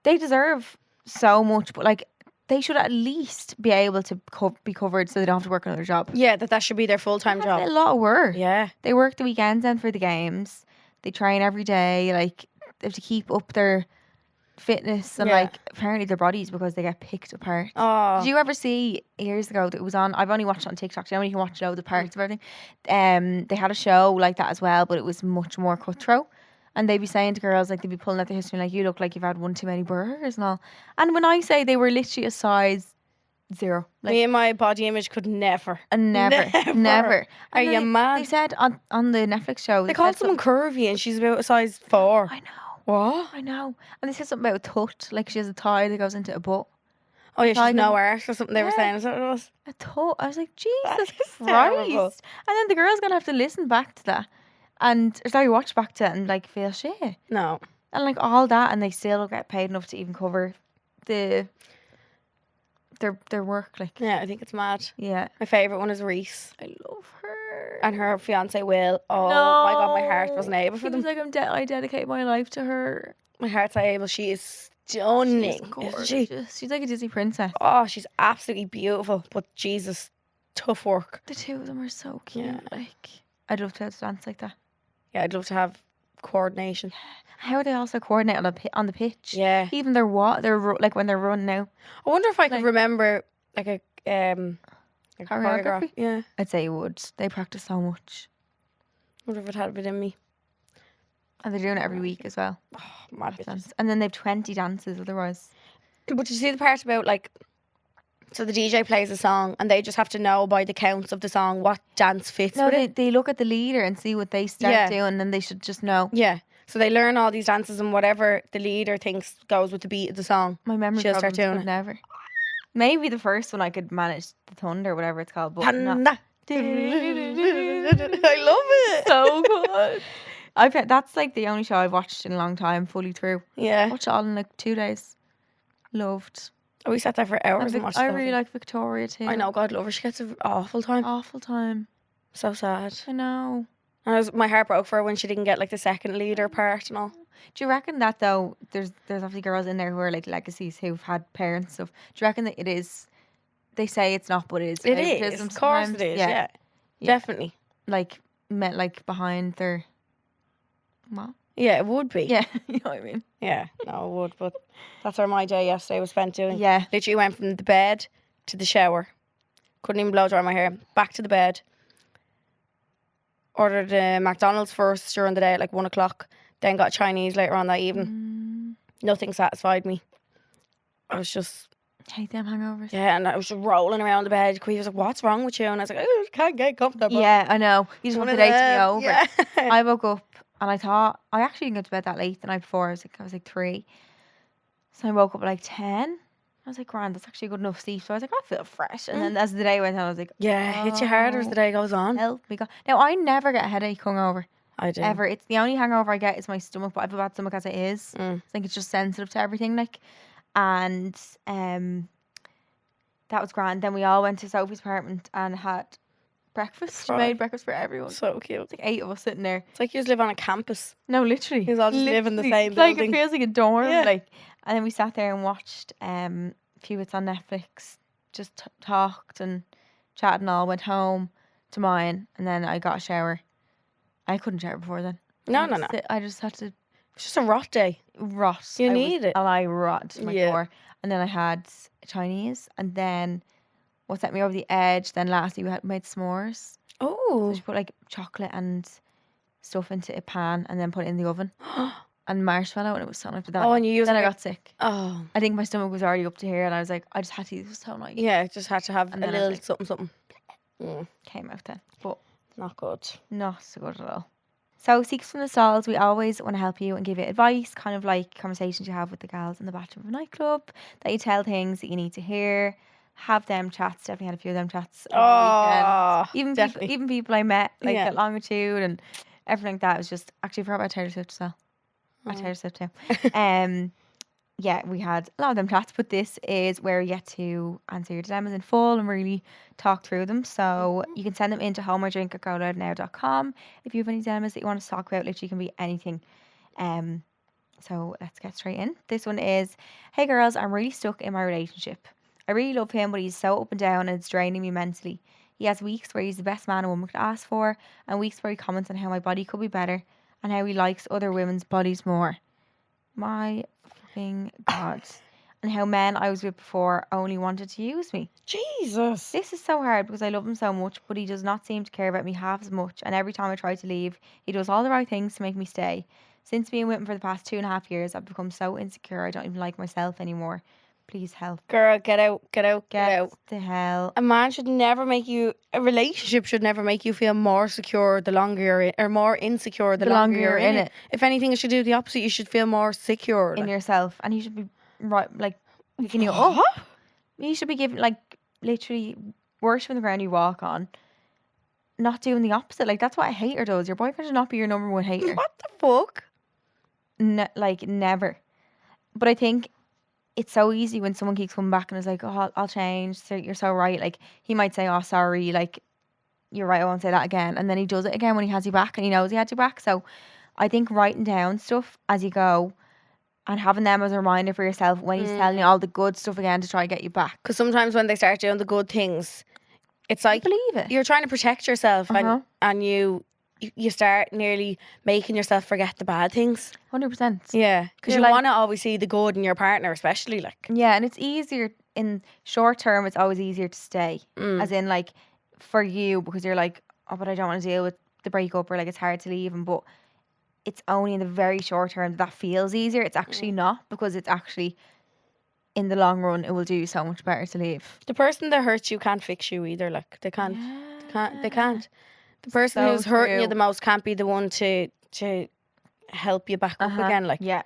they deserve so much, but like they should at least be able to be covered so they don't have to work another job. Yeah, that should be their full-time job. That's a lot of work. Yeah. They work the weekends then for the games. They train every day. Like, they have to keep up their fitness and like apparently their bodies because they get picked apart. Oh. Did you ever see years ago that it was on? I've only watched it on TikTok. You know when you can watch loads of parts of everything. They had a show like that as well, but it was much more cutthroat. And they'd be saying to girls, like, they'd be pulling out their history, like, you look like you've had one too many burgers and all. And when I say they were literally a size 0, like, me and my body image could never. Never. Are you mad? They said on the Netflix show, They called someone curvy and she's about a size 4. I know. What? I know. And they said something about a tut, like she has a thigh that goes into a butt. Oh yeah, she's no arse or something they were saying. Is that what it was? A tut. I was like, Jesus Christ. terrible. And then the girl's going to have to listen back to that. And, or sorry, watch back to it and like feel shit. No. And like all that, and they still don't get paid enough to even cover their work. Like, Yeah, I think it's mad. yeah. My favourite one is Reese. I love her. And her fiance Will. Oh my god, my heart wasn't able for She them. was like, I dedicate my life to her. My heart's not able. She is stunning. She's Isn't gorgeous. she? She's like a Disney princess. Oh, she's absolutely beautiful. But Jesus, tough work. The two of them are so cute. Yeah. Like, I'd love to be able to dance like that. Yeah, I'd love to have coordination. How are they also coordinate on the pitch? Yeah. Even they're like when they're running now. I wonder if I could Like- remember like a Choreography? Yeah. I'd say you would. They practice so much. I wonder if it had been in me. And they're doing it every week as well. Oh, mad bitches. Dance. And then they've 20 dances otherwise. But you see the part about like, so the DJ plays a song and they just have to know by the counts of the song what dance fits No, with it. they look at the leader and see what they start doing, and then they should just know. Yeah. So they learn all these dances and whatever the leader thinks goes with the beat of the song. My memory She'll start problems doing would it. never. Maybe the first one I could manage, the thunder, whatever it's called. But Panda. not. I love it. So good. That's like the only show I've watched in a long time, fully through. Yeah. Watched it all in like 2 days. Loved. We sat there for hours and watched I the whole really thing. like Victoria too. I know, God love her. She gets an awful time. Awful time. So sad. I know. And my heart broke for her when she didn't get like the second leader part and all. Do you reckon that though? There's obviously girls in there who are like legacies who've had parents stuff. Do you reckon that it is? They say it's not, but it is. It is. Of course it is. Yeah. Definitely. Like met like behind their mom. Yeah, it would be. Yeah, you know what I mean. Yeah, no, it would. But that's where my day yesterday was spent doing. Yeah. Literally went from the bed to the shower. Couldn't even blow dry my hair. Back to the bed. Ordered McDonald's first during the day at like 1 o'clock. Then got Chinese later on that evening. Nothing satisfied me. I was just... Hate them hangovers. Yeah, and I was just rolling around the bed. Queen was like, what's wrong with you? And I was like, I can't get comfortable. Yeah, I know. You just want the day to be over. Yeah. I woke up and I thought, I actually didn't go to bed that late the night before. I was like 3. So I woke up at like 10. I was like, grand, that's actually good enough sleep. So I was like, I feel fresh. And then as the day went on, I was like, yeah, hits you harder as the day goes on. Help me God. Now, I never get a headache hungover. I do. Ever. It's the only hangover I get is my stomach, but I have a bad stomach as it is. I think it's just sensitive to everything. Like, and that was grand. Then we all went to Sophie's apartment and had breakfast. She made breakfast for everyone. So cute. It's like 8 of us sitting there. It's like you just live on a campus. No, literally. You all just live in the same like building. It feels like a dorm. Yeah. Like, and then we sat there and watched a few bits on Netflix. Just talked and chatted and all. Went home to mine, and then I got a shower. I couldn't shower before then. No. I just had to. It's just a rot day. Rot. You need it. And I rot to my core. And then I had Chinese, and then what set me over the edge. Then lastly, we had made s'mores. Oh. So she put like chocolate and stuff into a pan, and then put it in the oven. And marshmallow, and it was so nice. But then, and you used then I got sick. Oh. I think my stomach was already up to here, and I was like, I just had to eat. It was so nice. Yeah, just had to have And a then little like, something. Came out then, but not good. Not so good at all. So, Seeks from the Stalls, we always want to help you and give you advice, kind of like conversations you have with the gals in the bathroom of a nightclub, that you tell things that you need to hear. Have them chats. Definitely had a few of them chats. Even people I met like at Longitude and everything like that. It was just actually I forgot about Taylor Swift as well. Taylor Swift too. Yeah, we had a lot of them chats, but this is where you get to answer your dilemmas in full and really talk through them. So you can send them into homeordrink@GoLoudNow.com if you have any dilemmas that you want to talk about. Literally can be anything. So let's get straight in. This one is, hey girls, I'm really stuck in my relationship. I really love him, but he's so up and down and it's draining me mentally. He has weeks where he's the best man a woman could ask for, and weeks where he comments on how my body could be better and how he likes other women's bodies more. My fucking God. And how men I was with before only wanted to use me. Jesus. This is so hard because I love him so much, but he does not seem to care about me half as much. And every time I try to leave, he does all the right things to make me stay. Since being with him for the past 2.5 years, I've become so insecure I don't even like myself anymore. Please help. Girl, get out. Get the hell. A man should never make you, a relationship should never make you feel more secure the longer you're in, or more insecure the longer you're in it. If anything, it should do the opposite. You should feel more secure. In yourself. And he should be, right, like, picking you up. He should be giving, like, literally worshipping the ground you walk on. Not doing the opposite. Like, that's what a hater does. Your boyfriend should not be your number one hater. What the fuck? Like, never. But I think it's so easy when someone keeps coming back and is like, oh, I'll change. So you're so right. Like, he might say, oh, sorry. Like, you're right. I won't say that again. And then he does it again when he has you back and he knows he had you back. So I think writing down stuff as you go and having them as a reminder for yourself when he's telling you all the good stuff again to try and get you back. Because sometimes when they start doing the good things, it's like, believe it. You're trying to protect yourself and you start nearly making yourself forget the bad things. 100%. Yeah, because you want to always see the good in your partner, especially like. Yeah, and it's easier in short term. It's always easier to stay, as in like for you, because you're like, oh, but I don't want to deal with the breakup, or like it's hard to leave him. But it's only in the very short term that feels easier. It's actually not, because it's actually in the long run it will do you so much better to leave. The person that hurts you can't fix you either. Like they can't. They can't. The person who's hurting you the most can't be the one to help you back up again. Like, yeah,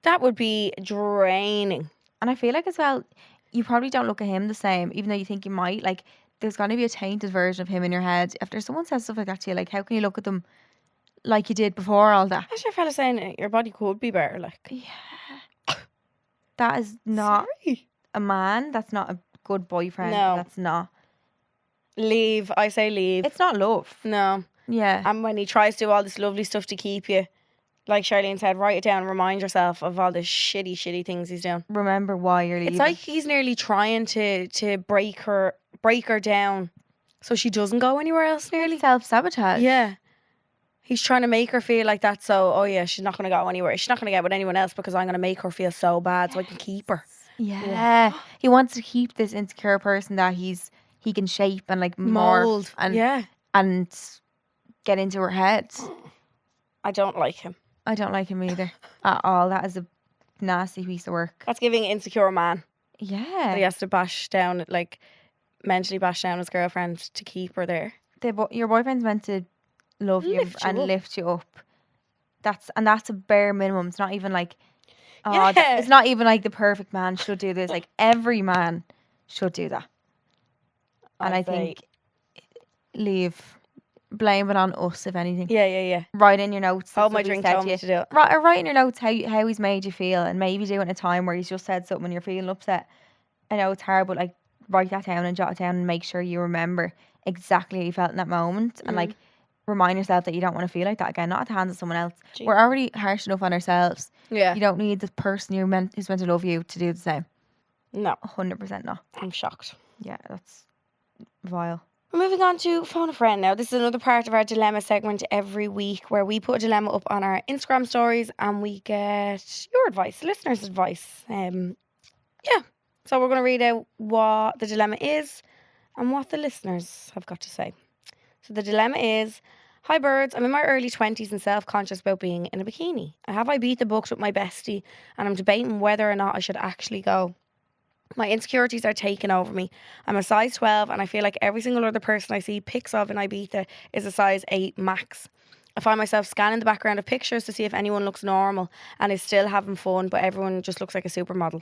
that would be draining. And I feel like as well, you probably don't look at him the same, even though you think you might. Like, there's going to be a tainted version of him in your head. After someone says stuff like that to you, like, how can you look at them like you did before all that? That's your fella saying your body could be better. Like, yeah, that is not a man. That's not a good boyfriend. No, that's not. Leave. I say leave. It's not love. No. Yeah. And when he tries to do all this lovely stuff to keep you, like Charleen said, write it down, remind yourself of all the shitty things he's doing. Remember why you're leaving. It's like he's nearly trying to break her down so she doesn't go anywhere else nearly. Self-sabotage. Yeah. He's trying to make her feel like that, so, oh yeah, she's not going to go anywhere. She's not going to get with anyone else because I'm going to make her feel so bad so I can keep her. Yeah. He wants to keep this insecure person that he can shape and like mold and get into her head. I don't like him. I don't like him either at all. That is a nasty piece of work. That's giving insecure man. Yeah. He has to mentally bash down his girlfriend to keep her there. Your boyfriend's meant to love you and lift you up. That's a bare minimum. It's not even like, it's not even like the perfect man should do this. Like every man should do that. And I think blame it on us if anything. Yeah. Write in your notes. Hold my drink, tell me to do it. Write in your notes how he's made you feel, and maybe do it in a time where he's just said something and you're feeling upset. I know it's hard, but like write that down and jot it down and make sure you remember exactly how you felt in that moment, and like remind yourself that you don't want to feel like that again, not at the hands of someone else. Jeez. We're already harsh enough on ourselves. Yeah. You don't need the person who's meant to love you to do the same. No. 100% not. I'm shocked. Yeah, that's vile. We're moving on to Phone a Friend now. This is another part of our dilemma segment every week where we put a dilemma up on our Instagram stories and we get your advice, listeners' advice. So we're going to read out what the dilemma is and what the listeners have got to say. So the dilemma is, hi birds, I'm in my early 20s and self-conscious about being in a bikini. I have Ibiza booked with my bestie and I'm debating whether or not I should actually go. My insecurities are taking over me. I'm a size 12 and I feel like every single other person I see pics of in Ibiza is a size 8 max. I find myself scanning the background of pictures to see if anyone looks normal and is still having fun, but everyone just looks like a supermodel.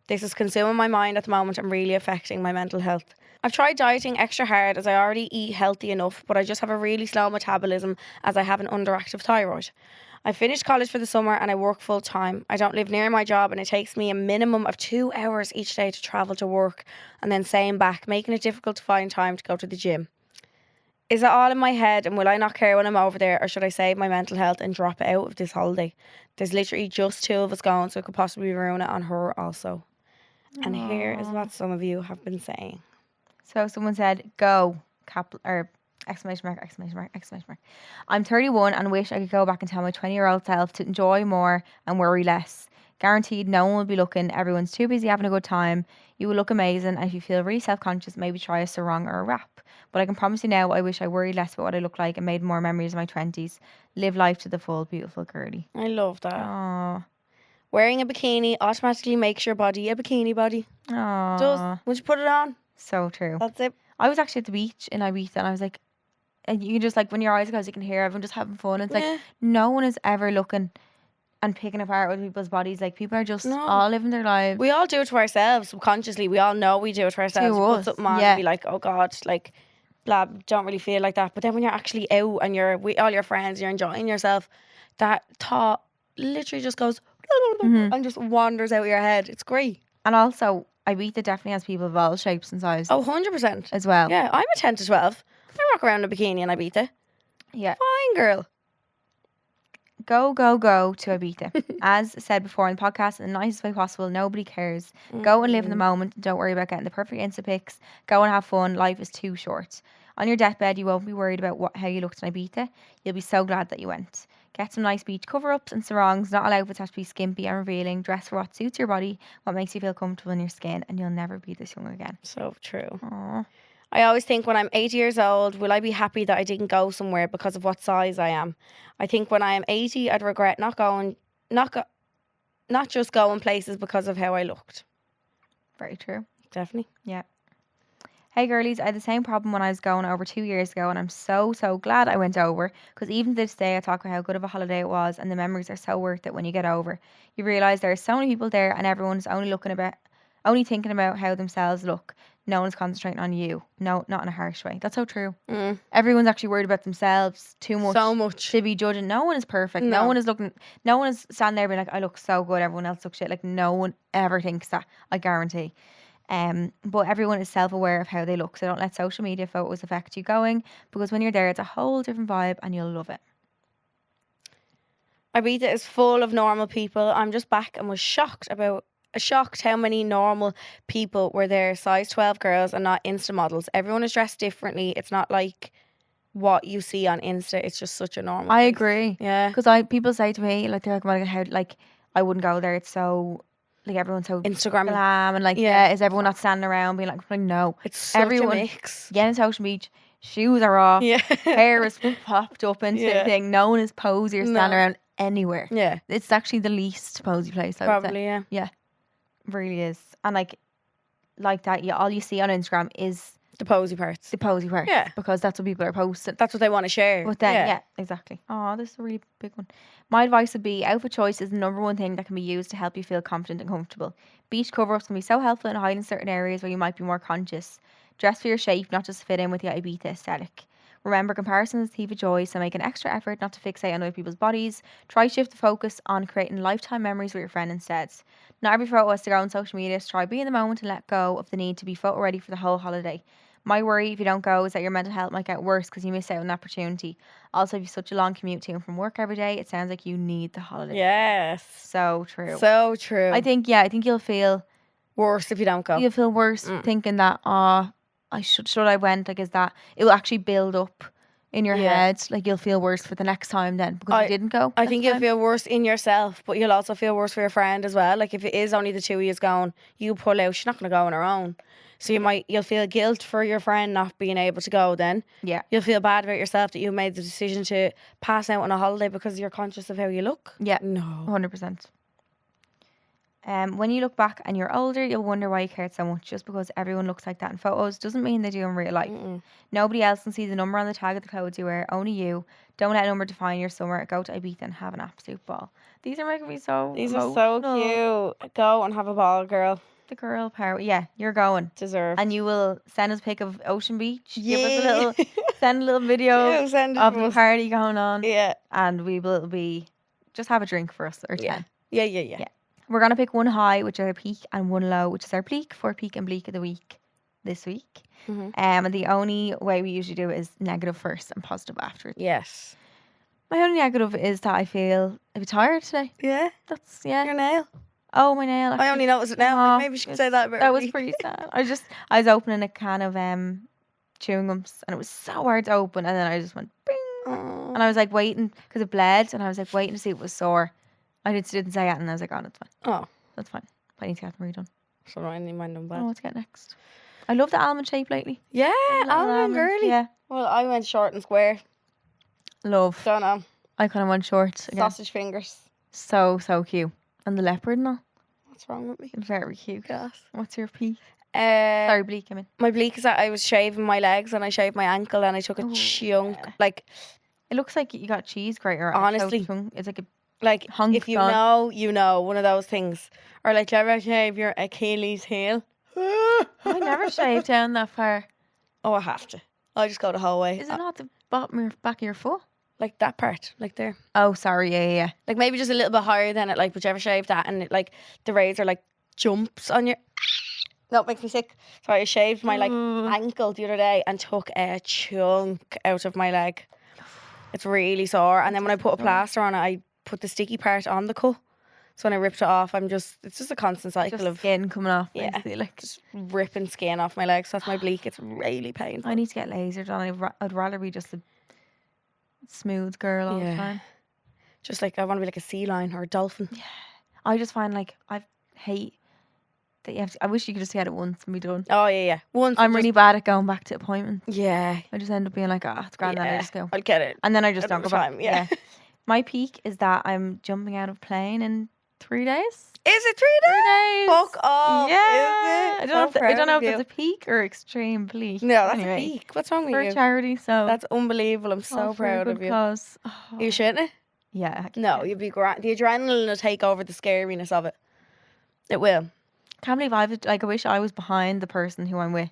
This is consuming my mind at the moment and really affecting my mental health. I've tried dieting extra hard as I already eat healthy enough, but I just have a really slow metabolism as I have an underactive thyroid. I finished college for the summer and I work full time. I don't live near my job and it takes me a minimum of 2 hours each day to travel to work and then same back, making it difficult to find time to go to the gym. Is it all in my head and will I not care when I'm over there, or should I save my mental health and drop it out of this holiday? There's literally just 2 of us going, so it could possibly ruin it on her also. And here is what some of you have been saying. So someone said, go, exclamation mark. I'm 31 and wish I could go back and tell my 20-year-old self to enjoy more and worry less. Guaranteed no one will be looking. Everyone's too busy having a good time. You will look amazing, and if you feel really self-conscious, maybe try a sarong or a wrap. But I can promise you now, I wish I worried less about what I look like and made more memories of my 20s. Live life to the full, beautiful girly. I love that. Aww. Wearing a bikini automatically makes your body a bikini body. Aww. It does. Once you put it on. So true. That's it. I was actually at the beach in Ibiza and I was like, and you can just like, when your eyes close, you can hear everyone just having fun. It's like, no one is ever looking and picking apart other people's bodies. Like, people are just all living their lives. We all do it to ourselves subconsciously. We all know we do it to ourselves. To us. Put something on and be like, oh God, like, blah, don't really feel like that. But then when you're actually out and you're with all your friends, you're enjoying yourself, that thought literally just goes and just wanders out of your head. It's great. And also, Ibiza definitely has people of all shapes and sizes. Oh, 100%. As well. Yeah, I'm a 10 to 12. I rock around in a bikini in Ibiza. Yeah. Fine, girl. Go to Ibiza. As said before in the podcast, in the nicest way possible, nobody cares. Go and live in the moment. Don't worry about getting the perfect Insta pics. Go and have fun. Life is too short. On your deathbed, you won't be worried about how you looked in Ibiza. You'll be so glad that you went. Get some nice beach cover-ups and sarongs. Not all outfits have to be skimpy and revealing. Dress for what suits your body, what makes you feel comfortable in your skin, and you'll never be this young again. So true. Aww. I always think when I'm 80 years old, will I be happy that I didn't go somewhere because of what size I am? I think when I am 80, I'd regret not just going places because of how I looked. Very true. Definitely. Yeah. Hey girlies, I had the same problem when I was going over 2 years ago, and I'm so glad I went over, because even to this day I talk about how good of a holiday it was, and the memories are so worth it when you get over. You realise there are so many people there and everyone's only thinking about how themselves look. No one's concentrating on you. No, not in a harsh way. That's so true. Everyone's actually worried about themselves too much. So much. To be judging. No one is perfect. No one is standing there being like, I look so good, everyone else looks shit. Like, no one ever thinks that, I guarantee. But everyone is self-aware of how they look, so don't let social media photos affect you going, because when you're there it's a whole different vibe and you'll love it. Ibiza is full of normal people. I'm just back and was shocked how many normal people were there. Size 12 girls and not Insta models. Everyone is dressed differently. It's not like what you see on Insta. It's just such a normal I place. agree. Yeah. Because people say to me, like, they're like, "Monica, how, like, I wouldn't go there. It's so, like, everyone's so Instagram glam and, like, is everyone not standing around being like, no. It's such everyone, a mix. Get into Ocean Beach, shoes are off, hair is popped up into the thing. No one is posy or standing around anywhere. Yeah. It's actually the least posy place, I would say. Probably, yeah. Yeah. Really is. And, like that, all you see on Instagram is the posy parts. Yeah. Because that's what people are posting. That's what they want to share. But then, yeah exactly. Oh, this is a really big one. My advice would be outfit choice is the number one thing that can be used to help you feel confident and comfortable. Beach cover-ups can be so helpful in hiding certain areas where you might be more conscious. Dress for your shape, not just to fit in with the Ibiza aesthetic. Remember, comparison is the thief of joy, so make an extra effort not to fixate on other people's bodies. Try shift the focus on creating lifetime memories with your friend instead. Not every photo has to go on social media, so try be in the moment and let go of the need to be photo ready for the whole holiday. My worry if you don't go is that your mental health might get worse because you miss out on the opportunity. Also, if you have such a long commute to and from work every day, it sounds like you need the holiday. Yes. So true. So true. I think you'll feel worse if you don't go. You'll feel worse thinking that, I should I went, like, is that it will actually build up in your head. Like, you'll feel worse for the next time then because you didn't go. I think you'll feel worse in yourself, but you'll also feel worse for your friend as well. Like, if it is only the two of you going, you pull out, she's not going to go on her own. So you'll feel guilt for your friend not being able to go then. Yeah. You'll feel bad about yourself that you made the decision to pass out on a holiday because you're conscious of how you look. Yeah. No. 100%. When you look back and you're older, you'll wonder why you cared so much. Just because everyone looks like that in photos doesn't mean they do in real life. Nobody else can see the number on the tag of the clothes you wear, only you. Don't let a number define your summer. Go to Ibiza and have an absolute ball. These are making me so These emotional. are so cute. Go and have a ball, girl. The girl power. Yeah, you're going. Deserve. And you will send us a pic of Ocean Beach. Yeah. Give us send a little video of the party going on. Yeah. And we will just have a drink for us or 10. Yeah. We're going to pick one high, which is our peak, and one low, which is our bleak, for peak and bleak of the week this week. And the only way we usually do it is negative first and positive after. Yes. My only negative is that I feel a bit tired today. Yeah? That's, Your nail? Oh, my nail. I only noticed it now. Maybe she could say that about That was pretty sad. I was opening a can of chewing gums and it was so hard to open, and then I just went bing. Oh. And I was like waiting because it bled, and I was like waiting to see if it was sore. I didn't say it, and I was like, oh, that's fine. Oh. That's fine. But I need to get them redone. So I need mine done bad. Oh, what's get next? I love the almond shape lately. Yeah, almond girly. Yeah. Well, I went short and square. Love. Don't know. I kind of went short again. Sausage fingers. So cute. And the leopard and all. What's wrong with me? Very cute. Yes. What's your peak? Sorry, bleak, I mean. My bleak is that I was shaving my legs and I shaved my ankle and I took a chunk. Yeah. Like, it looks like you got cheese grater. Honestly. It's like a hunk if you know, you know, one of those things. Or like, do you ever shave your Achilles heel? I never shaved down that far. Oh, I have to. I just go the whole way. Is it not the bottom of your back of your foot? Like that part, like there. Oh, sorry, yeah. Like maybe just a little bit higher than it, like, would you ever shave that? And it, like, the razor, like, jumps on your... No, it makes me sick. So I shaved my, like, ankle the other day and took a chunk out of my leg. It's really sore. And then when I put a plaster on it, I put the sticky part on the cut. So when I ripped it off, it's just a constant cycle of skin coming off. Yeah, basically, like just ripping skin off my legs. So that's my bleak. It's really painful. I need to get lasered on. I'd rather be just a smooth girl all the time. Just like I want to be like a sea lion or a dolphin. Yeah, I just find like I hate that you have to. I wish you could just get it once and be done. Oh yeah. Once. I'm really bad at going back to appointments. Yeah. I just end up being like, it's grand, then I just go. I'll get it. And then I just don't go back. Yeah. My peak is that I'm jumping out of plane in 3 days. Is it 3 days? 3 days. Fuck off. Yeah. Is it? I don't know if it's a peak or extreme bleak. No, that's anyway, a peak. What's wrong with for you? a charity, so That's unbelievable. I'm so proud of you. Cause, Are you shitting it? Yeah. No, you'd be grand. The adrenaline will take over the scariness of it. It will. Can't believe I wish I was behind the person who I'm with.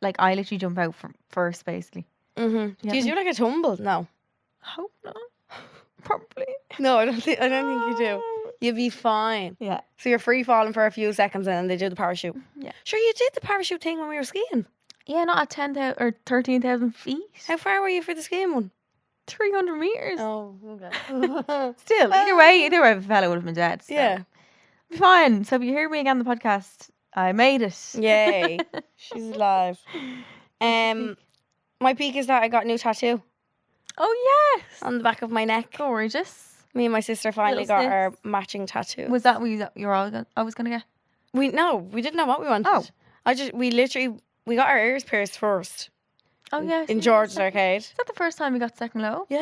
Like, I literally jump out first, basically. Mm-hmm. Do you do like a tumble? No. Hope not. Probably. No, I don't think you do. You'll be fine. Yeah. So you're free falling for a few seconds and then they do the parachute. Yeah. Sure, you did the parachute thing when we were skiing. Yeah, not at 10,000 or 13,000 feet. How far were you for the skiing one? 300 meters. Oh, okay. Still, either way, the fella would have been dead. So. Yeah. Fine. So if you hear me again on the podcast, I made it. Yay. She's alive. My peak is that I got a new tattoo Oh yes. on the back of my neck. Gorgeous. Me and my sister finally Little got sis. our matching tattoo. Was that what you're all I was gonna get? We didn't know what we wanted. Oh. We got our ears pierced first. Oh yes. In George's Arcade. Is that the first time we got second lobe? Yeah,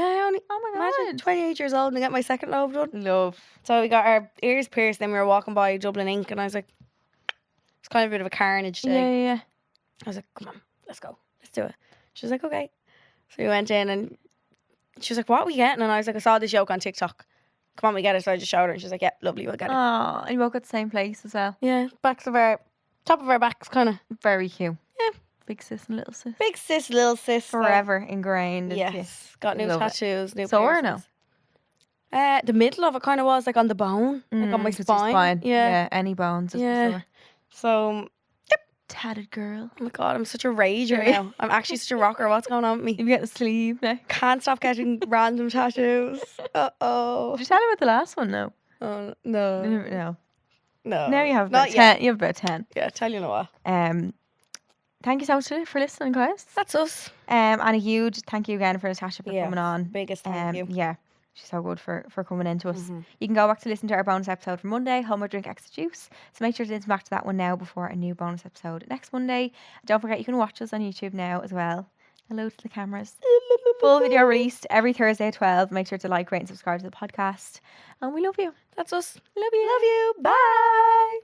oh my imagine God. 28 years old and I got my second lobe done. Love. So we got our ears pierced, then we were walking by Dublin Ink and I was like, it's kind of a bit of a carnage day. Yeah. I was like, come on, let's go. Let's do it. She was like, okay. So we went in and she was like, what are we getting? And I was like, I saw this joke on TikTok. Come on, we get it. So I just showed her and she was like, yeah, lovely, we'll get it. Oh, and you both got the same place as well. Yeah, top of our backs kind of. Very cute. Yeah. Big sis and little sis. Big sis, little sis. Forever ingrained. into you. Yes. Got new Love it. tattoos, new Sore or piercings. The middle of it kind of was like on the bone, like on my It's your spine. Yeah. Any bones. Is Yeah. sore. So, Tatted girl. oh my god, I'm such a rager Right. now. I'm actually such a rocker. What's going on with me? You get the sleeve neck. Can't stop getting random tattoos. Uh-oh. Did you tell her about the last one? No. Oh, no. No. No. Now you have Not about yet. 10. You have about 10. Yeah, tell you know what. Thank you so much for listening, guys. That's us. And a huge thank you again for Natasha for Yes, coming on. biggest thank you. Yeah, she's so good for coming into us. Mhm. You can go back to listen to our bonus episode from Monday, Home or Drink Extra Juice. So make sure to listen back to that one now before a new bonus episode next Monday. Don't forget you can watch us on YouTube now as well. Hello to the cameras. Full video released every Thursday at 12. Make sure to like, rate and subscribe to the podcast. And we love you. That's us. Love you. Love you. Bye.